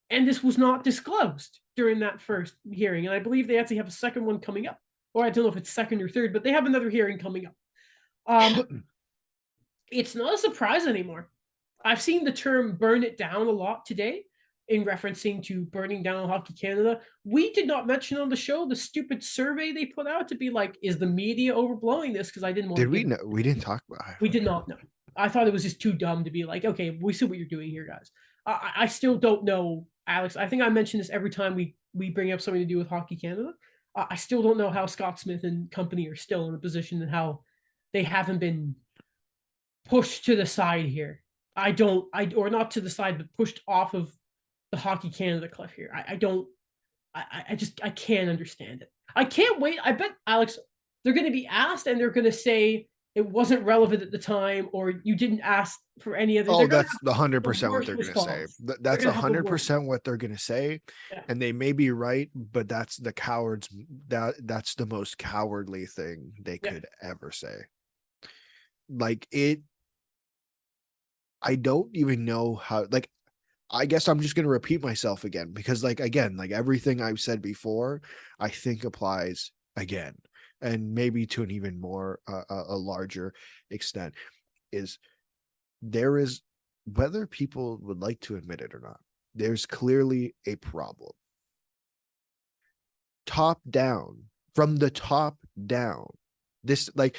this was not disclosed during that first hearing. And I believe they actually have a second one coming up. Or I don't know if it's second or third, but they have another hearing coming up. It's not a surprise anymore. I've seen the term burn it down a lot today. in referencing to burning down Hockey Canada. We did not mention on the show the stupid survey they put out to be like, is the media overblowing this? Because I didn't want Did to we give know? We didn't talk about it. we did not know. I thought it was just too dumb to be like, okay, we see what you're doing here, guys. I still don't know, Alex. I think I mention this every time we bring up something to do with Hockey Canada. I still don't know how Scott Smith and company are still in a position and how they haven't been pushed to the side here. I don't, or not to the side, but pushed off of the Hockey Canada cliff here. I don't, I can't understand it. I can't wait. I bet, Alex, they're going to be asked and they're going to say it wasn't relevant at the time or you didn't ask for any other. Oh, They're going to that's have the the 100% what worst they're gonna say. response. That's They're going to have the worst. 100% what they're gonna say, Yeah. and they may be right, but that's the cowards. That's the most cowardly thing they Yeah. could ever say. Like it, I don't even know how. Like, I guess I'm just gonna repeat myself again because, like, again, like everything I've said before, I think applies again, and maybe to an even more a larger extent. Is there is, whether people would like to admit it or not, there's clearly a problem. Top down, from the top down. This, like,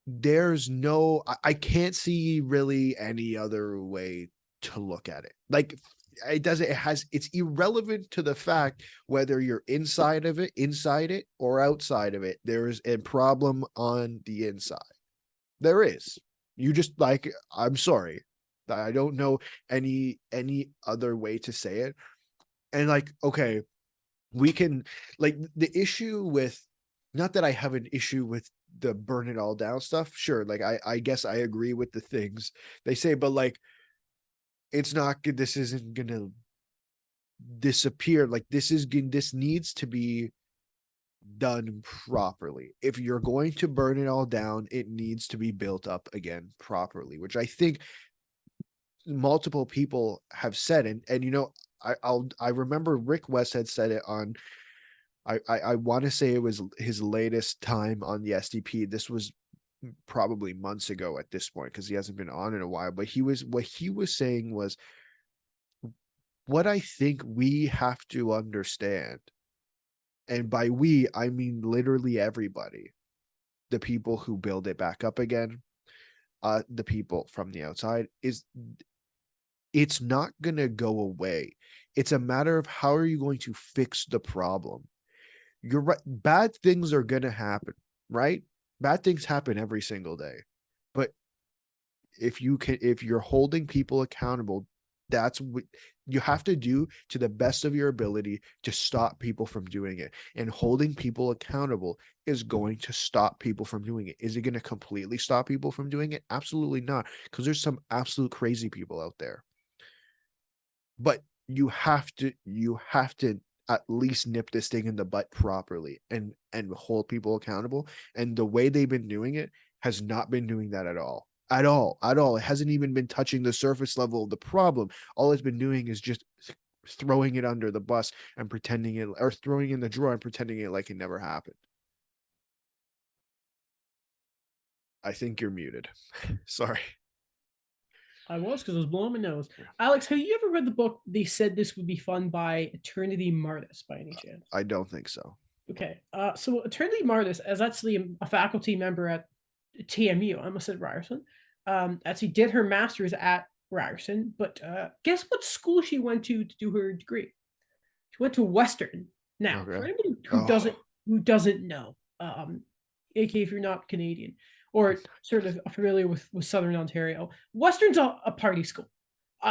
there's no, I can't see really any other way to look at it. Like, it's irrelevant to the fact whether you're inside it or outside of it. There's a problem on the inside. There is. You just, like, I'm sorry. I don't know any other way to say it. And, like, okay, we can, like, the issue with, not that I have an issue with the burn it all down stuff. Sure, like, I guess I agree with the things they say, but, like, it's not good. This isn't gonna disappear. Like, this needs to be done properly. If you're going to burn it all down, it needs to be built up again properly, which I think multiple people have said. And I remember Rick West had said it on, I want to say it was his latest time on the SDP. This was probably months ago at this point because he hasn't been on in a while, but what he was saying was, what I think we have to understand, and by we, I mean literally everybody, the people who build it back up again, the people from the outside, is it's not going to go away. It's a matter of how are you going to fix the problem. You're right. Bad things are going to happen, right? Bad things happen every single day. But if you're holding people accountable, that's what you have to do to the best of your ability to stop people from doing it. And holding people accountable is going to stop people from doing it. Is it going to completely stop people from doing it? Absolutely not, because there's some absolute crazy people out there. But you have to at least nip this thing in the butt properly and hold people accountable. And the way they've been doing it has not been doing that at all. At all. It hasn't even been touching the surface level of the problem. All it's been doing is just throwing it under the bus and pretending it, or throwing it in the drawer and pretending it like it never happened. I think you're muted. Sorry. I was, because I was blowing my nose. Alex, have you ever read the book They Said This Would Be Fun by Eternity Martis by any chance? I don't think so. Okay. So Eternity Martis is actually a faculty member at TMU. I almost said Ryerson. Actually did her master's at Ryerson, but guess what school she went to do her degree? She went to Western. Now, Okay. for anybody who doesn't know, aka if you're not Canadian or sort of familiar with Southern Ontario, Western's a party school.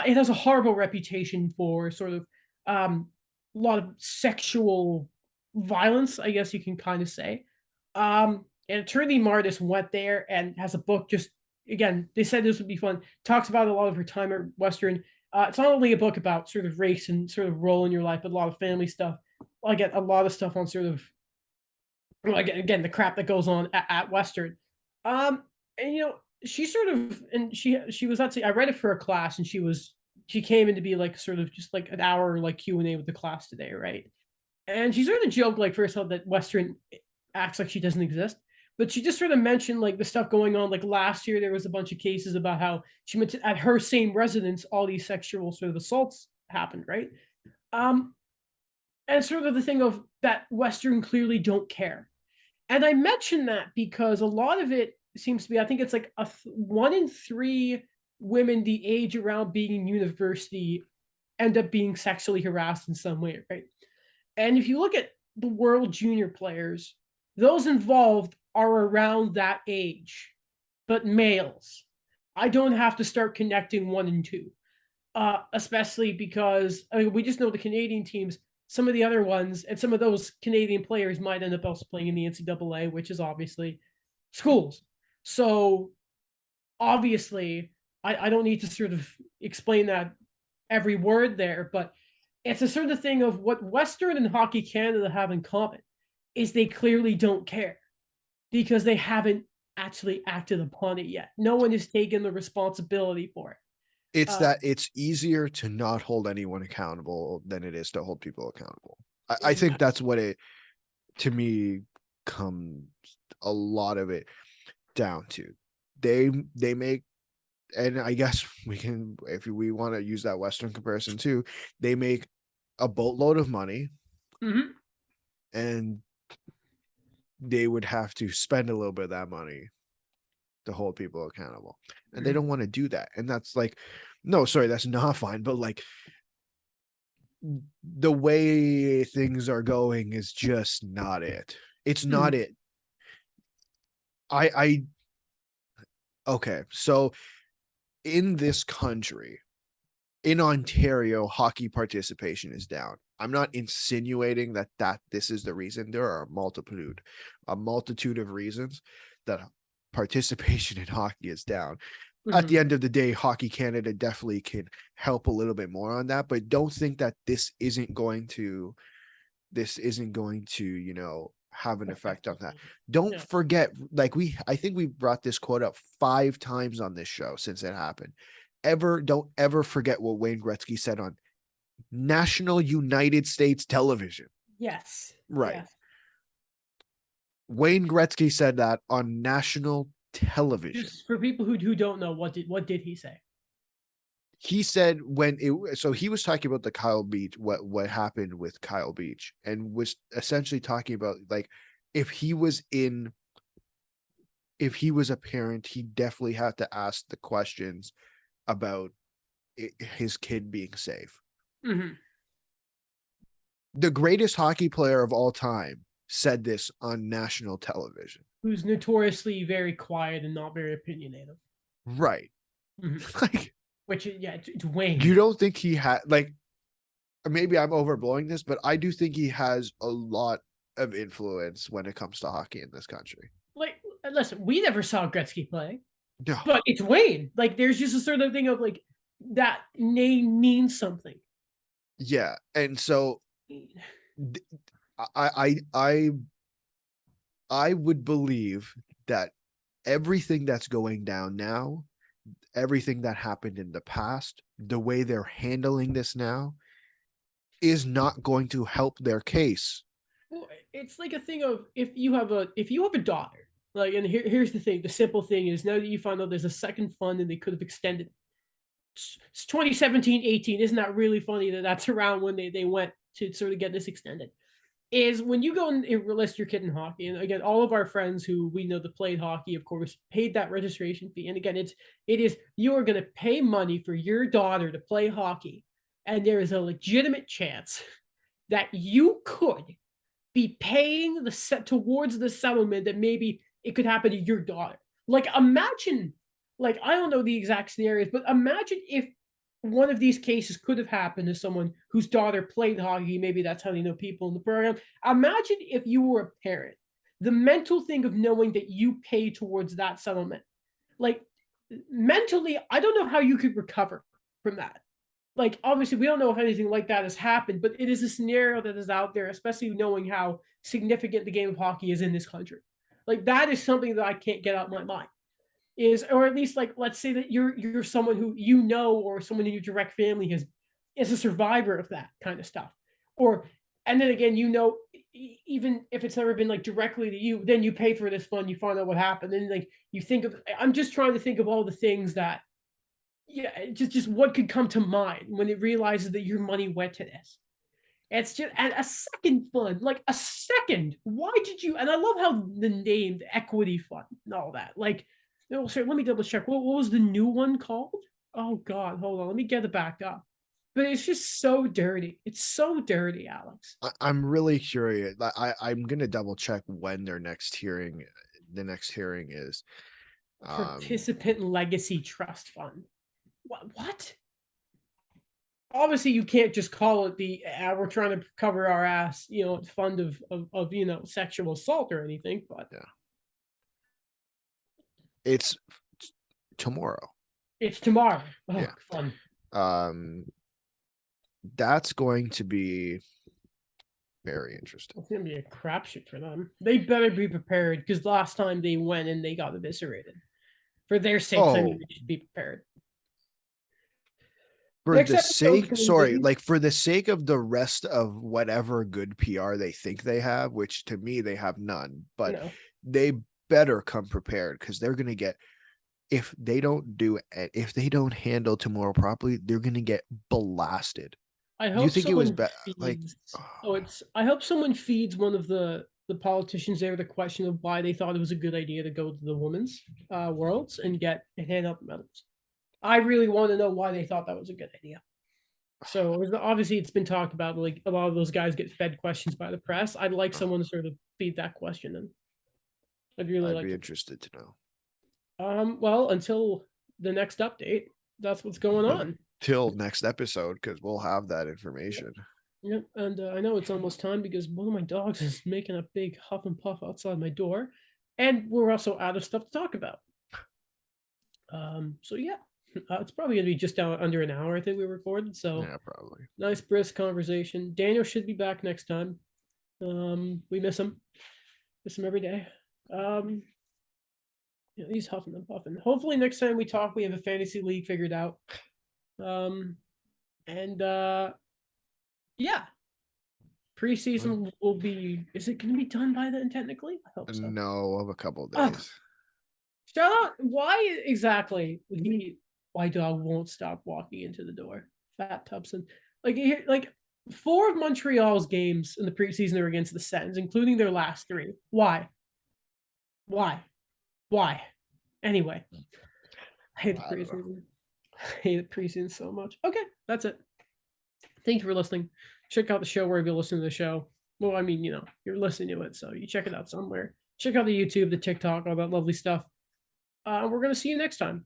It has a horrible reputation for sort of a lot of sexual violence, I guess you can kind of say. And Eternity Martis went there and has a book. Just again, they said this would be fun. Talks about a lot of her time at Western. It's not only a book about sort of race and sort of role in your life, but a lot of family stuff. I get a lot of stuff on sort of, again, the crap that goes on at Western. And she sort of, and she was actually, I read it for a class, and she came in to be like sort of just like an hour like Q&A with the class today, right? And she sort of joked like first off that Western acts like she doesn't exist, but she just sort of mentioned like the stuff going on. Like last year, there was a bunch of cases about how she went to, at her same residence, all these sexual sort of assaults happened, right? And sort of the thing of that Western clearly don't care. And I mention that because a lot of it seems to be, I think it's like 1 in 3 women the age around being in university end up being sexually harassed in some way, right? And if you look at the world junior players, those involved are around that age, but males. I don't have to start connecting 1 and 2, especially because I mean, we just know the Canadian teams. Some of the other ones and some of those Canadian players might end up also playing in the NCAA, which is obviously schools. So obviously, I don't need to sort of explain that every word there, but it's a sort of thing of what Western and Hockey Canada have in common is they clearly don't care because they haven't actually acted upon it yet. No one has taken the responsibility for it. It's that it's easier to not hold anyone accountable than it is to hold people accountable. I think that's what it, to me, comes a lot of it down to. They make, and I guess we can, if we want to use that Western comparison too, they make a boatload of money, and they would have to spend a little bit of that money to hold people accountable, and they don't want to do that. And that's like, no, sorry, that's not fine, but like the way things are going is just not it. It's not it. I okay, so in this country, in Ontario, hockey participation is down. I'm not insinuating that this is the reason. There are a multitude of reasons that participation in hockey is down. At the end of the day, Hockey Canada definitely can help a little bit more on that, but don't think that this isn't going to, you know, have an effect on that. Don't forget, like I think we brought this quote up 5 times on this show since it happened. Don't ever forget what Wayne Gretzky said on national United States television. Yes. Right. Yes. Wayne Gretzky said that on national television. Just for people who don't know, what did he say? He said so he was talking about the Kyle Beach, what happened with Kyle Beach, and was essentially talking about like if he was a parent, he definitely had to ask the questions about his kid being safe. The greatest hockey player of all time said this on national television. Who's notoriously very quiet and not very opinionated. Right. Like, which, yeah, it's Wayne. You don't think he had, like, maybe I'm overblowing this, but I do think he has a lot of influence when it comes to hockey in this country. Like, listen, we never saw Gretzky play. No. But it's Wayne. Like, there's just a sort of thing of like that name means something. Yeah, and so I would believe that everything that's going down now, everything that happened in the past, the way they're handling this now, is not going to help their case. Well, it's like a thing of if you have a daughter, like, and here's the thing, the simple thing is now that you find out there's a second fund and they could have extended. It's 2017-18. Isn't that really funny that that's around when they went to sort of get this extended? Is when you go and enlist your kid in hockey, and again, all of our friends who we know that played hockey, of course, paid that registration fee. And again, it is you are going to pay money for your daughter to play hockey, and there is a legitimate chance that you could be paying the set towards the settlement that maybe it could happen to your daughter. Like, imagine, like, I don't know the exact scenarios, but imagine if one of these cases could have happened to someone whose daughter played hockey. Maybe that's how they know people in the program. Imagine if you were a parent, the mental thing of knowing that you pay towards that settlement. Like, mentally, I don't know how you could recover from that. Like, obviously, we don't know if anything like that has happened, but it is a scenario that is out there, especially knowing how significant the game of hockey is in this country. Like, that is something that I can't get out of my mind. Is, or at least, like, let's say that you're someone who you know, or someone in your direct family is a survivor of that kind of stuff. Or, and then again, you know, even if it's never been like directly to you, then you pay for this fund, you find out what happened, and like you think of. I'm just trying to think of all the things that yeah, just what could come to mind when it realizes that your money went to this. It's just and a second fund, like a second. Why did you? And I love how the name, the equity fund, and all that. Like, no, sir, let me double check. What was the new one called? Oh God, hold on, let me get it back up. But it's just so dirty. It's so dirty, Alex. I'm really curious. I'm gonna double check when the next hearing is. Participant Legacy Trust Fund. What? Obviously you can't just call it the we're trying to cover our ass, fund of sexual assault or anything, but Yeah. It's tomorrow. it's tomorrow. Oh, Yeah. fun. That's going to be very interesting. It's gonna be a crapshoot for them. They better be prepared because last time they went and they got eviscerated. For their sakes, I mean, they should be prepared. For Next the episode, sake, sorry, like for the sake of the rest of whatever good PR they think they have, which to me they have none, but no. they better come prepared because they're gonna get if they don't handle tomorrow properly, they're gonna get blasted. I Do you hope think it was someone bad? Like, feeds. I hope someone feeds one of the politicians there the question of why they thought it was a good idea to go to the women's worlds and hand out the medals. I really want to know why they thought that was a good idea. So obviously it's been talked about, like a lot of those guys get fed questions by the press. I'd like someone to sort of feed that question in. I'd be interested to know. Well, until the next update, that's what's going on. Till next episode, because we'll have that information. Yep, and I know it's almost time because one of my dogs is making a big huff and puff outside my door, and we're also out of stuff to talk about. So yeah, it's probably gonna be just under an hour. I think we recorded. So yeah, probably nice brisk conversation. Daniel should be back next time. We miss him every day. He's huffing and puffing. Hopefully next time we talk, we have a fantasy league figured out. Yeah, preseason will be. Is it going to be done by then? Technically, I hope so. No, of a couple of days. Shout out! Why exactly? Why dog won't stop walking into the door? Fat Tubson. Like 4 of Montreal's games in the preseason are against the Sens, including their last 3. Why? Anyway, I hate the preseason. I hate the preseason so much. Okay, that's it. Thank you for listening. Check out the show wherever you listen to the show. Well, I mean, you're listening to it, so you check it out somewhere. Check out the YouTube, the TikTok, all that lovely stuff. We're going to see you next time.